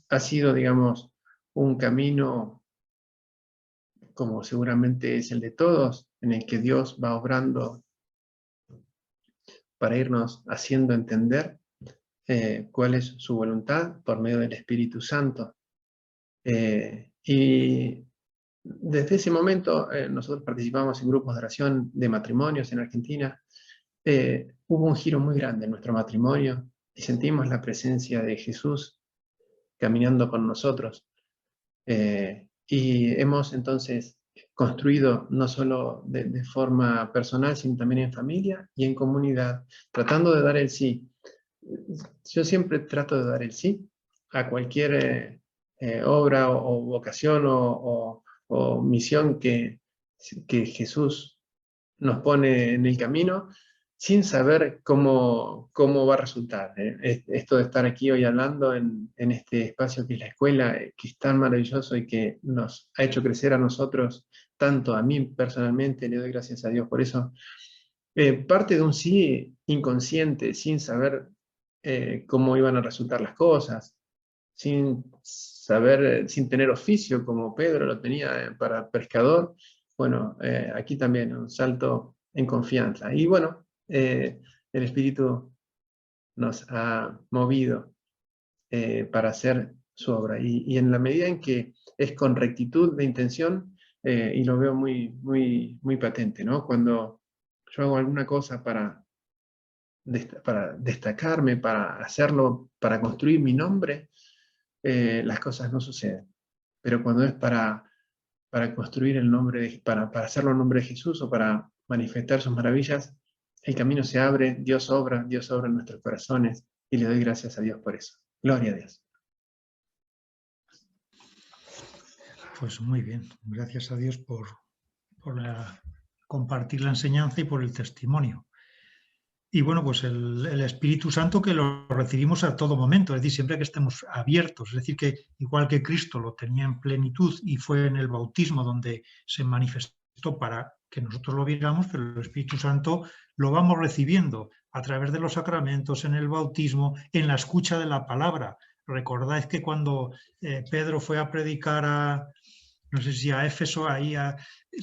Ha sido, digamos, un camino, como seguramente es el de todos, en el que Dios va obrando para irnos haciendo entender cuál es su voluntad por medio del Espíritu Santo. Y desde ese momento nosotros participamos en grupos de oración de matrimonios en Argentina. Hubo un giro muy grande en nuestro matrimonio y sentimos la presencia de Jesús caminando con nosotros. Y hemos entonces construido no solo de forma personal, sino también en familia y en comunidad, tratando de dar el sí. Yo siempre trato de dar el sí a cualquier obra o vocación o misión que Jesús nos pone en el camino, sin saber cómo va a resultar. Esto de estar aquí hoy hablando en este espacio que es la escuela, que es tan maravilloso y que nos ha hecho crecer a nosotros, tanto a mí personalmente, le doy gracias a Dios por eso. Parte de un sí inconsciente, sin saber cómo iban a resultar las cosas, sin saber, sin tener oficio como Pedro lo tenía para pescador. Bueno, aquí también un salto en confianza. Y bueno, el Espíritu nos ha movido para hacer su obra. Y en la medida en que es con rectitud de intención, y lo veo muy, muy, muy patente, ¿no? Cuando yo hago alguna cosa para destacarme, para hacerlo, para construir mi nombre, las cosas no suceden. Pero cuando es para construir el nombre, para hacerlo en nombre de Jesús o para manifestar sus maravillas, el camino se abre, Dios obra en nuestros corazones, y le doy gracias a Dios por eso. Gloria a Dios. Pues muy bien, gracias a Dios por compartir la enseñanza y por el testimonio. Y bueno, pues el Espíritu Santo que lo recibimos a todo momento, es decir, siempre que estemos abiertos, es decir, que igual que Cristo lo tenía en plenitud y fue en el bautismo donde se manifestó para que nosotros lo viéramos, pero el Espíritu Santo lo vamos recibiendo a través de los sacramentos, en el bautismo, en la escucha de la palabra. Recordáis que cuando Pedro fue a predicar no sé si a Éfeso,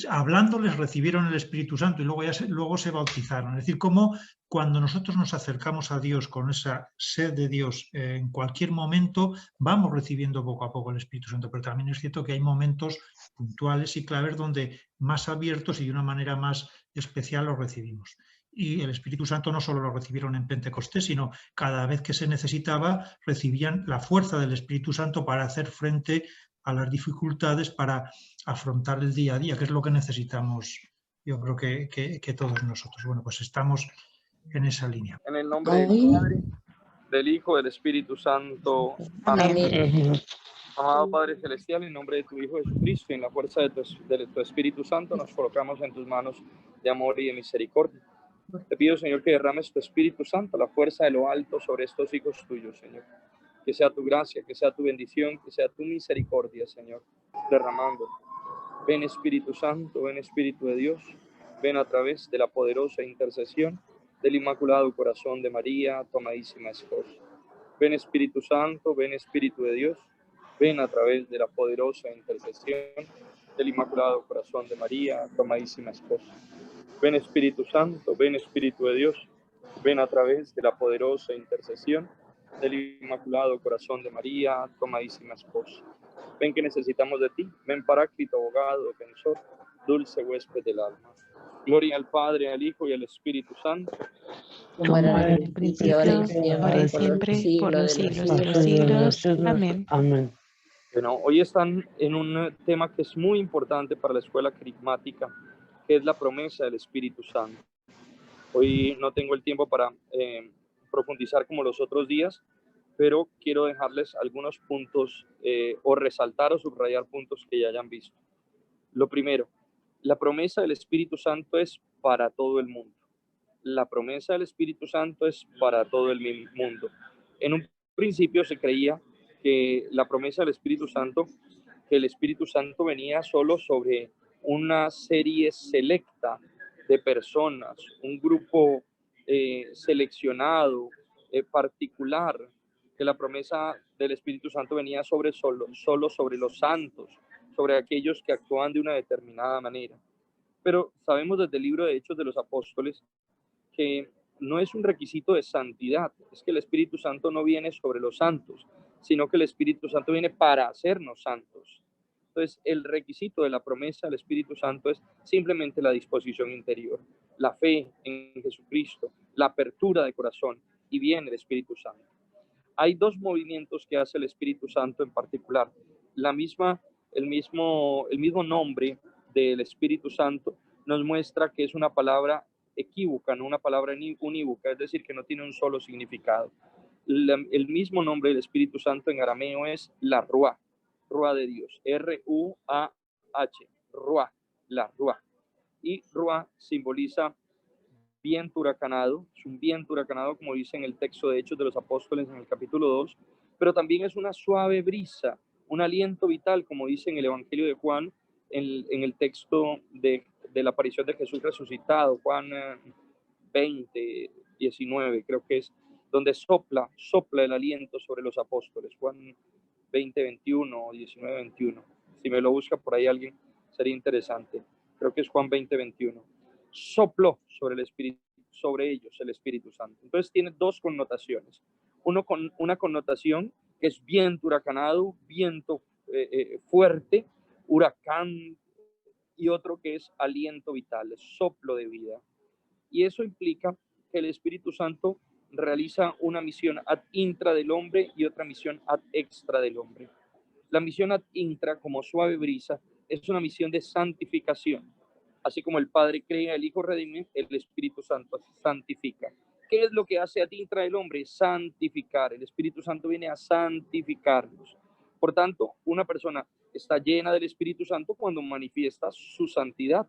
hablándoles recibieron el Espíritu Santo y luego se bautizaron. Es decir, como cuando nosotros nos acercamos a Dios con esa sed de Dios en cualquier momento, vamos recibiendo poco a poco el Espíritu Santo, pero también es cierto que hay momentos puntuales y claves donde más abiertos y de una manera más especial lo recibimos. Y el Espíritu Santo no solo lo recibieron en Pentecostés, sino cada vez que se necesitaba recibían la fuerza del Espíritu Santo para hacer frente a las dificultades, para afrontar el día a día, que es lo que necesitamos, yo creo que todos nosotros. Bueno, pues estamos en esa línea. En el nombre del Padre, del Hijo, del Espíritu Santo. Amén. Amado Padre Celestial, en nombre de tu Hijo Jesucristo y en la fuerza de tu Espíritu Santo, nos colocamos en tus manos de amor y de misericordia. Te pido, Señor, que derrames tu Espíritu Santo, la fuerza de lo alto sobre estos hijos tuyos, Señor. Que sea tu gracia, que sea tu bendición, que sea tu misericordia, Señor, derramando. Ven Espíritu Santo, ven Espíritu de Dios, ven a través de la poderosa intercesión del Inmaculado Corazón de María, tu amadísima esposa. Ven Espíritu Santo, ven Espíritu de Dios, ven a través de la poderosa intercesión del Inmaculado Corazón de María, tu amadísima esposa. Ven Espíritu Santo, ven Espíritu de Dios, ven a través de la poderosa intercesión del Inmaculado Corazón de María, tu amadísima esposa. Ven que necesitamos de ti, ven Paráclito, abogado, defensor, dulce huésped del alma. Gloria al Padre, al Hijo y al Espíritu Santo. Como era en el principio, ahora y siempre, por los siglos de los siglos. Amén. Amén. Bueno, hoy están en un tema que es muy importante para la escuela carismática, que es la promesa del Espíritu Santo. Hoy no tengo el tiempo para profundizar como los otros días, pero quiero dejarles algunos puntos o resaltar o subrayar puntos que ya hayan visto. Lo primero, la promesa del Espíritu Santo es para todo el mundo. La promesa del Espíritu Santo es para todo el mundo. En un principio se creía que la promesa del Espíritu Santo, que el Espíritu Santo venía solo sobre una serie selecta de personas, un grupo seleccionado, particular, que la promesa del Espíritu Santo venía solo sobre los santos, sobre aquellos que actúan de una determinada manera. Pero sabemos desde el libro de Hechos de los Apóstoles que no es un requisito de santidad, es que el Espíritu Santo no viene sobre los santos, sino que el Espíritu Santo viene para hacernos santos. Entonces, el requisito de la promesa del Espíritu Santo es simplemente la disposición interior, la fe en Jesucristo, la apertura de corazón, y viene el Espíritu Santo. Hay dos movimientos que hace el Espíritu Santo en particular. El mismo nombre del Espíritu Santo nos muestra que es una palabra equívoca, no una palabra unívoca, es decir, que no tiene un solo significado. El mismo nombre del Espíritu Santo en arameo es la Ruah, Ruah de Dios, R-U-A-H, Ruah, la Ruah. Y Ruah simboliza viento huracanado, es un viento huracanado, como dice en el texto de Hechos de los Apóstoles en el capítulo 2, pero también es una suave brisa, un aliento vital, como dice en el Evangelio de Juan, en el texto de la aparición de Jesús resucitado, Juan 20, 19, creo que es, donde sopla el aliento sobre los apóstoles, Juan 20, 21 o 19, 21. Si me lo busca por ahí alguien, sería interesante. Creo que es Juan 20, 21. Sopló sobre ellos el Espíritu Santo. Entonces tiene dos connotaciones. Uno con una connotación que es viento huracanado, viento fuerte, huracán, y otro que es aliento vital, soplo de vida. Y eso implica que el Espíritu Santo realiza una misión ad intra del hombre y otra misión ad extra del hombre. La misión ad intra, como suave brisa, es una misión de santificación. Así como el Padre crea, el Hijo redime, el Espíritu Santo santifica. ¿Qué es lo que hace ad intra del hombre? Santificar. El Espíritu Santo viene a santificarnos. Por tanto, una persona está llena del Espíritu Santo cuando manifiesta su santidad.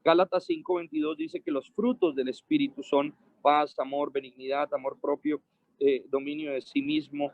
Gálatas 5:22 dice que los frutos del Espíritu son paz, amor, benignidad, amor propio, dominio de sí mismo.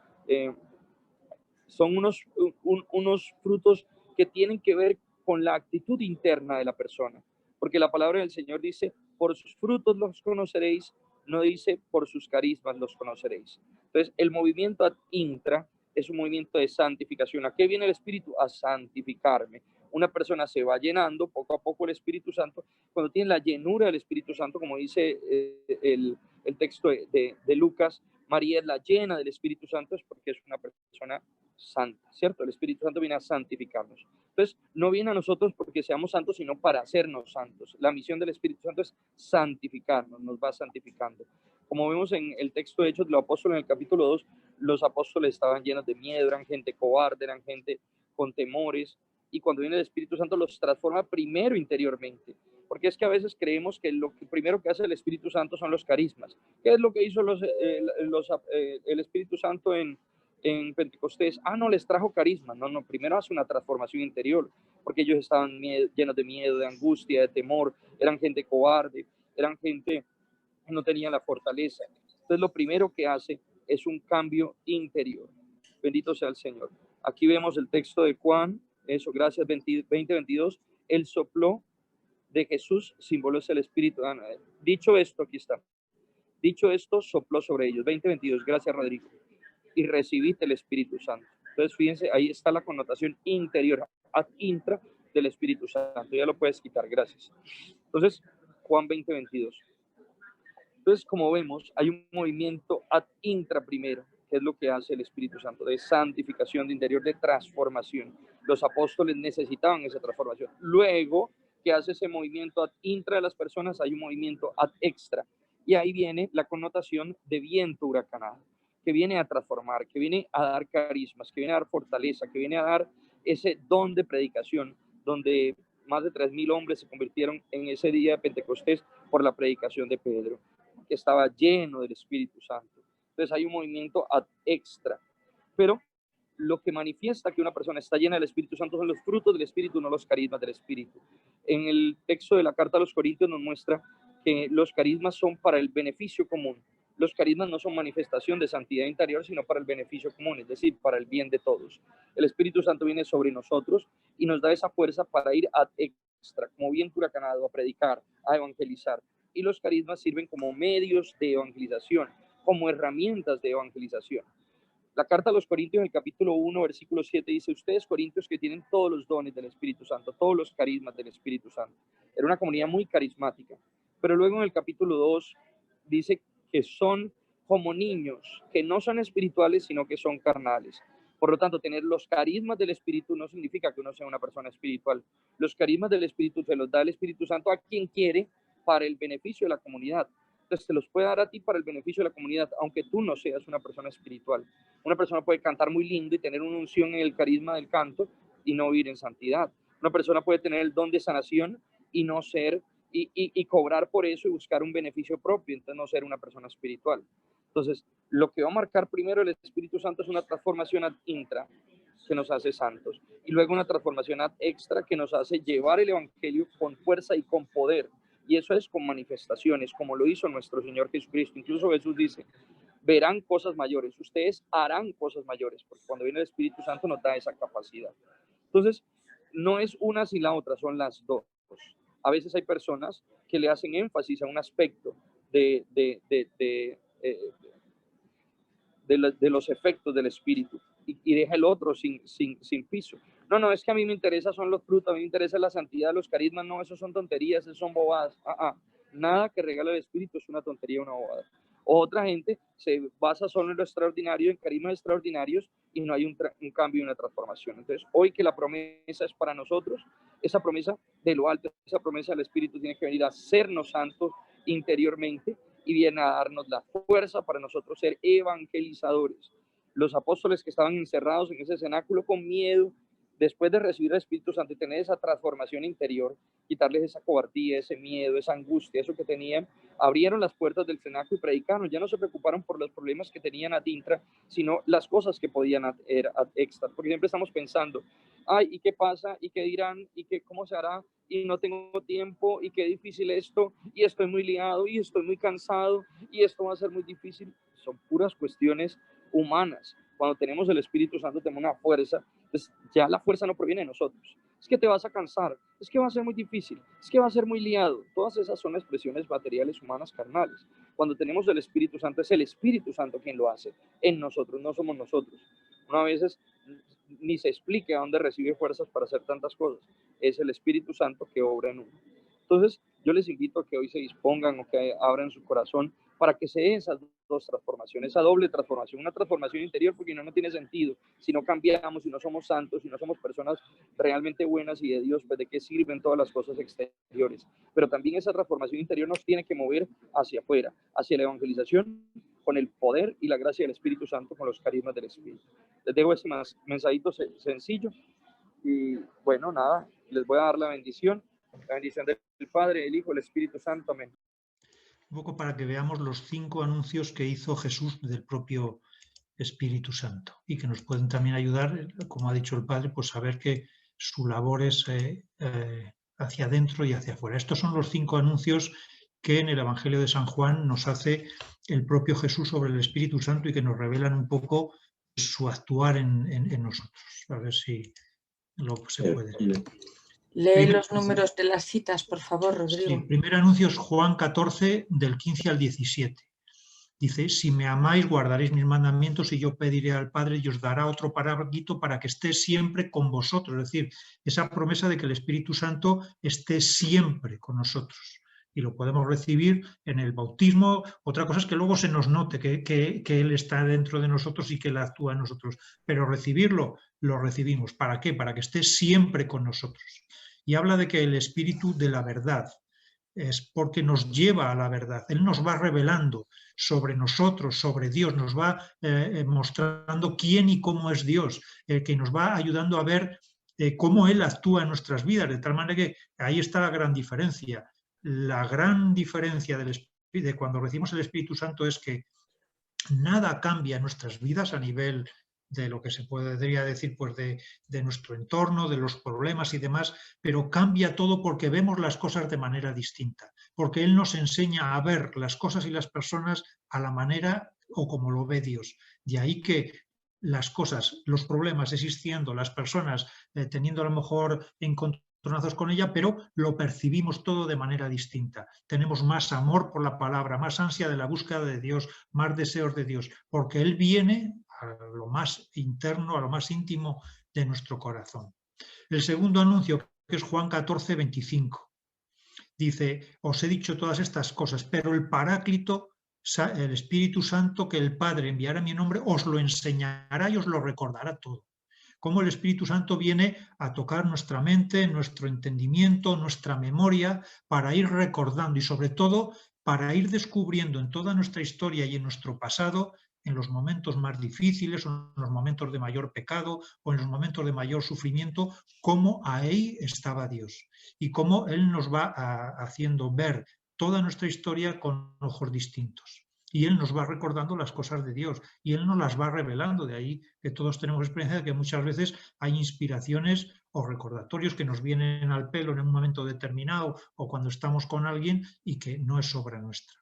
Son unos frutos que tienen que ver con la actitud interna de la persona. Porque la palabra del Señor dice, por sus frutos los conoceréis, no dice por sus carismas los conoceréis. Entonces, el movimiento ad intra es un movimiento de santificación. ¿A qué viene el Espíritu? A santificarme. Una persona se va llenando poco a poco el Espíritu Santo. Cuando tiene la llenura del Espíritu Santo, como dice el texto de Lucas, María es la llena del Espíritu Santo, es porque es una persona santa, ¿cierto? El Espíritu Santo viene a santificarnos. Entonces, no viene a nosotros porque seamos santos, sino para hacernos santos. La misión del Espíritu Santo es santificarnos, nos va santificando. Como vemos en el texto de Hechos de los Apóstoles, en el capítulo 2, los apóstoles estaban llenos de miedo, eran gente cobarde, eran gente con temores, y cuando viene el Espíritu Santo los transforma primero interiormente, porque es que a veces creemos que lo que primero que hace el Espíritu Santo son los carismas. ¿Qué es lo que hizo el Espíritu Santo en Pentecostés? No les trajo carisma, no, primero hace una transformación interior, porque ellos estaban llenos de miedo, de angustia, de temor, eran gente cobarde, eran gente que no tenía la fortaleza. Entonces lo primero que hace es un cambio interior. Bendito sea el Señor. Aquí vemos el texto de Juan, eso, gracias, 20:22, el soplo de Jesús simboliza el Espíritu. Dicho esto, aquí está. Dicho esto, sopló sobre ellos. 20:22, gracias, Rodrigo. Y recibiste el Espíritu Santo. Entonces, fíjense, ahí está la connotación interior, ad intra del Espíritu Santo. Ya lo puedes quitar, gracias. Entonces, Juan 20:22. Entonces, como vemos, hay un movimiento ad intra primero, que es lo que hace el Espíritu Santo, de santificación, de interior, de transformación. Los apóstoles necesitaban esa transformación. Luego que hace ese movimiento ad intra de las personas, hay un movimiento ad extra. Y ahí viene la connotación de viento huracanado, que viene a transformar, que viene a dar carismas, que viene a dar fortaleza, que viene a dar ese don de predicación, donde más de 3,000 hombres se convirtieron en ese día de Pentecostés por la predicación de Pedro, que estaba lleno del Espíritu Santo. Entonces hay un movimiento ad extra. Pero lo que manifiesta que una persona está llena del Espíritu Santo son los frutos del Espíritu, no los carismas del Espíritu. En el texto de la carta a los Corintios nos muestra que los carismas son para el beneficio común. Los carismas no son manifestación de santidad interior, sino para el beneficio común, es decir, para el bien de todos. El Espíritu Santo viene sobre nosotros y nos da esa fuerza para ir ad extra, extra, como viento huracanado, a predicar, a evangelizar. Y los carismas sirven como medios de evangelización, como herramientas de evangelización. La carta a los Corintios, en el capítulo 1, versículo 7, dice: ustedes, Corintios, que tienen todos los dones del Espíritu Santo, todos los carismas del Espíritu Santo. Era una comunidad muy carismática. Pero luego en el capítulo 2 dice que son como niños, que no son espirituales, sino que son carnales. Por lo tanto, tener los carismas del Espíritu no significa que uno sea una persona espiritual. Los carismas del Espíritu se los da el Espíritu Santo a quien quiere para el beneficio de la comunidad. Entonces, te los puede dar a ti para el beneficio de la comunidad, aunque tú no seas una persona espiritual. Una persona puede cantar muy lindo y tener una unción en el carisma del canto y no vivir en santidad. Una persona puede tener el don de sanación y no ser, y cobrar por eso y buscar un beneficio propio, entonces no ser una persona espiritual. Entonces, lo que va a marcar primero el Espíritu Santo es una transformación ad intra que nos hace santos, y luego una transformación ad extra que nos hace llevar el Evangelio con fuerza y con poder. Y eso es con manifestaciones, como lo hizo nuestro Señor Jesucristo. Incluso Jesús dice: verán cosas mayores, ustedes harán cosas mayores, porque cuando viene el Espíritu Santo nos da esa capacidad. Entonces, no es una sin la otra, son las dos. A veces hay personas que le hacen énfasis a un aspecto de los efectos del Espíritu y deja el otro sin piso. No, es que a mí me interesa son los frutos, a mí me interesa la santidad, los carismas. No, esos son tonterías, esos son bobadas. Nada que regala el Espíritu es una tontería, una bobada. Otra gente se basa solo en lo extraordinario, en carismas extraordinarios, y no hay un cambio y una transformación. Entonces, hoy que la promesa es para nosotros, esa promesa de lo alto, esa promesa del Espíritu tiene que venir a hacernos santos interiormente y viene a darnos la fuerza para nosotros ser evangelizadores. Los apóstoles que estaban encerrados en ese cenáculo con miedo, después de recibir el Espíritu Santo y tener esa transformación interior, quitarles esa cobardía, ese miedo, esa angustia, eso que tenían, abrieron las puertas del cenáculo y predicaron. Ya no se preocuparon por los problemas que tenían adintra, sino las cosas que podían extra. Porque siempre estamos pensando: ay, ¿y qué pasa? ¿Y qué dirán? ¿Y qué, cómo se hará? Y no tengo tiempo, y qué difícil esto, y estoy muy liado, y estoy muy cansado, y esto va a ser muy difícil. Son puras cuestiones humanas. Cuando tenemos el Espíritu Santo tenemos una fuerza. Entonces ya la fuerza no proviene de nosotros. Es que te vas a cansar, es que va a ser muy difícil, es que va a ser muy liado. Todas esas son expresiones materiales, humanas, carnales. Cuando tenemos el Espíritu Santo, es el Espíritu Santo quien lo hace en nosotros, no somos nosotros. Una veces ni se explique a dónde recibe fuerzas para hacer tantas cosas. Es el Espíritu Santo que obra en uno. Entonces, yo les invito a que hoy se dispongan o que abran su corazón para que se den esas dos transformaciones, esa doble transformación, una transformación interior, porque no tiene sentido. Si no cambiamos, si no somos santos, si no somos personas realmente buenas y de Dios, pues de qué sirven todas las cosas exteriores. Pero también esa transformación interior nos tiene que mover hacia afuera, hacia la evangelización, con el poder y la gracia del Espíritu Santo, con los carismas del Espíritu. Les dejo ese mensajito sencillo y bueno, nada, les voy a dar la bendición del Padre, del Hijo, del Espíritu Santo. Amén. Un poco para que veamos los 5 anuncios que hizo Jesús del propio Espíritu Santo y que nos pueden también ayudar, como ha dicho el Padre, pues saber que su labor es hacia adentro y hacia afuera. Estos son los 5 anuncios que en el Evangelio de San Juan nos hace el propio Jesús sobre el Espíritu Santo y que nos revelan un poco su actuar en nosotros. A ver si se puede. Lee los números de las citas, por favor, Rodrigo. Sí, primer anuncio es Juan 14, del 15 al 17. Dice: si me amáis, guardaréis mis mandamientos, y yo pediré al Padre y os dará otro Paráclito para que esté siempre con vosotros. Es decir, esa promesa de que el Espíritu Santo esté siempre con nosotros. Y lo podemos recibir en el bautismo. Otra cosa es que luego se nos note que Él está dentro de nosotros y que Él actúa en nosotros. Pero recibirlo, lo recibimos. ¿Para qué? Para que esté siempre con nosotros. Y habla de que el Espíritu de la verdad es porque nos lleva a la verdad. Él nos va revelando sobre nosotros, sobre Dios, nos va mostrando quién y cómo es Dios, que nos va ayudando a ver cómo Él actúa en nuestras vidas, de tal manera que ahí está la gran diferencia. La gran diferencia de cuando recibimos el Espíritu Santo es que nada cambia en nuestras vidas a nivel de lo que se podría decir, pues de nuestro entorno, de los problemas y demás, pero cambia todo porque vemos las cosas de manera distinta, porque Él nos enseña a ver las cosas y las personas a la manera o como lo ve Dios. De ahí que las cosas, los problemas existiendo, las personas teniendo a lo mejor encontrado encontronazos con ella, pero lo percibimos todo de manera distinta. Tenemos más amor por la palabra, más ansia de la búsqueda de Dios, más deseos de Dios, porque Él viene a lo más interno, a lo más íntimo de nuestro corazón. El segundo anuncio, que es Juan 14, 25, dice: os he dicho todas estas cosas, pero el Paráclito, el Espíritu Santo, que el Padre enviará en mi nombre, os lo enseñará y os lo recordará todo. Cómo el Espíritu Santo viene a tocar nuestra mente, nuestro entendimiento, nuestra memoria, para ir recordando y sobre todo para ir descubriendo en toda nuestra historia y en nuestro pasado, en los momentos más difíciles, o en los momentos de mayor pecado, o en los momentos de mayor sufrimiento, cómo ahí estaba Dios y cómo Él nos va haciendo ver toda nuestra historia con ojos distintos. Y Él nos va recordando las cosas de Dios y Él nos las va revelando. De ahí que todos tenemos experiencia de que muchas veces hay inspiraciones o recordatorios que nos vienen al pelo en un momento determinado o cuando estamos con alguien y que no es obra nuestra.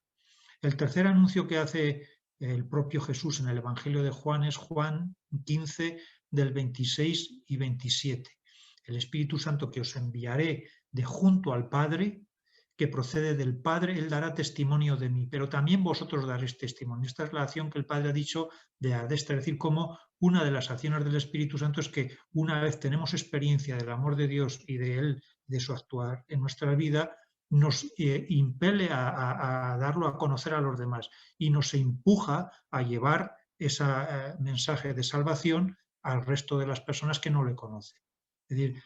El tercer anuncio que hace el propio Jesús en el Evangelio de Juan es Juan 15, del 26 y 27. El Espíritu Santo que os enviaré de junto al Padre, que procede del Padre, Él dará testimonio de mí, pero también vosotros daréis testimonio. Esta es la acción que el Padre ha dicho de adestra, es decir, como una de las acciones del Espíritu Santo es que una vez tenemos experiencia del amor de Dios y de Él, de su actuar en nuestra vida, nos impele a darlo a conocer a los demás y nos empuja a llevar ese mensaje de salvación al resto de las personas que no le conocen. Es decir,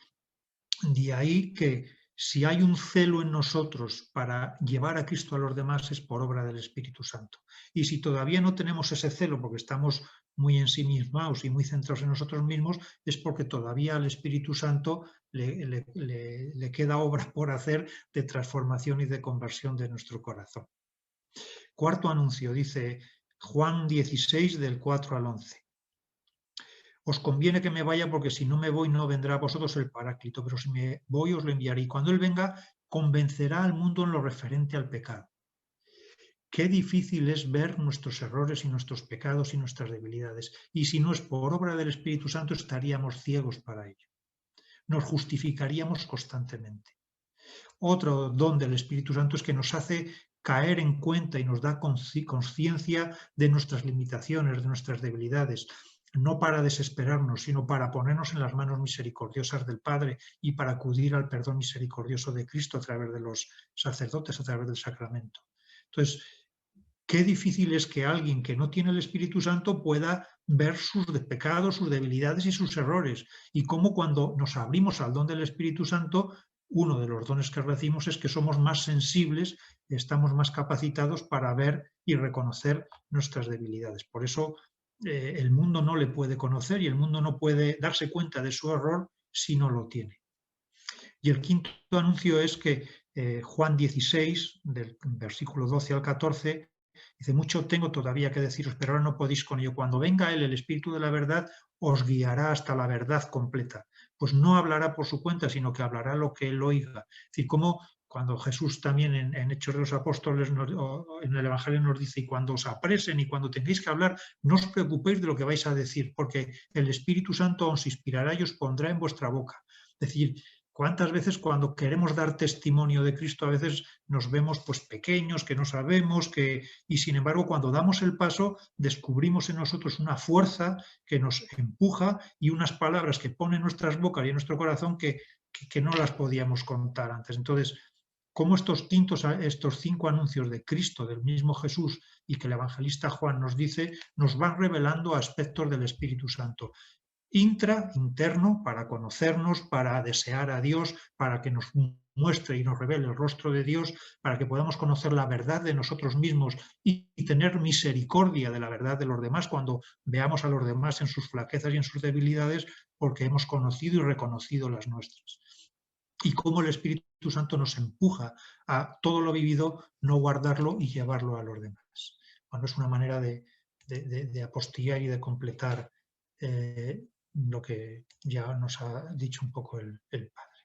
de ahí que si hay un celo en nosotros para llevar a Cristo a los demás es por obra del Espíritu Santo. Y si todavía no tenemos ese celo porque estamos muy ensimismados y muy centrados en nosotros mismos, es porque todavía al Espíritu Santo le queda obra por hacer de transformación y de conversión de nuestro corazón. Cuarto anuncio, dice Juan 16, del 4 al 11. Os conviene que me vaya porque si no me voy no vendrá a vosotros el Paráclito, pero si me voy os lo enviaré. Y cuando Él venga, convencerá al mundo en lo referente al pecado. Qué difícil es ver nuestros errores y nuestros pecados y nuestras debilidades. Y si no es por obra del Espíritu Santo, estaríamos ciegos para ello. Nos justificaríamos constantemente. Otro don del Espíritu Santo es que nos hace caer en cuenta y nos da conciencia de nuestras limitaciones, de nuestras debilidades, no para desesperarnos, sino para ponernos en las manos misericordiosas del Padre y para acudir al perdón misericordioso de Cristo a través de los sacerdotes, a través del sacramento. Entonces, qué difícil es que alguien que no tiene el Espíritu Santo pueda ver sus pecados, sus debilidades y sus errores. Y cómo cuando nos abrimos al don del Espíritu Santo, uno de los dones que recibimos es que somos más sensibles, estamos más capacitados para ver y reconocer nuestras debilidades. Por eso el mundo no le puede conocer y el mundo no puede darse cuenta de su error si no lo tiene. Y el quinto anuncio es que Juan 16, del versículo 12 al 14, dice: mucho tengo todavía que deciros, pero ahora no podéis con ello. Cuando venga Él, el Espíritu de la verdad, os guiará hasta la verdad completa. Pues no hablará por su cuenta, sino que hablará lo que Él oiga. Es decir, como cuando Jesús también en Hechos de los Apóstoles, en el Evangelio nos dice: y cuando os apresen y cuando tengáis que hablar, no os preocupéis de lo que vais a decir, porque el Espíritu Santo os inspirará y os pondrá en vuestra boca. Es decir, ¿cuántas veces cuando queremos dar testimonio de Cristo a veces nos vemos pues pequeños, que no sabemos, y sin embargo cuando damos el paso descubrimos en nosotros una fuerza que nos empuja y unas palabras que pone en nuestras bocas y en nuestro corazón que no las podíamos contar antes? Entonces, cómo estos 5 anuncios de Cristo, del mismo Jesús, y que el evangelista Juan nos dice, nos van revelando aspectos del Espíritu Santo. Interno, para conocernos, para desear a Dios, para que nos muestre y nos revele el rostro de Dios, para que podamos conocer la verdad de nosotros mismos y tener misericordia de la verdad de los demás cuando veamos a los demás en sus flaquezas y en sus debilidades, porque hemos conocido y reconocido las nuestras. Y cómo el Espíritu Santo nos empuja a todo lo vivido, no guardarlo y llevarlo a los demás. Bueno, es una manera de apostillar y de completar lo que ya nos ha dicho un poco el Padre.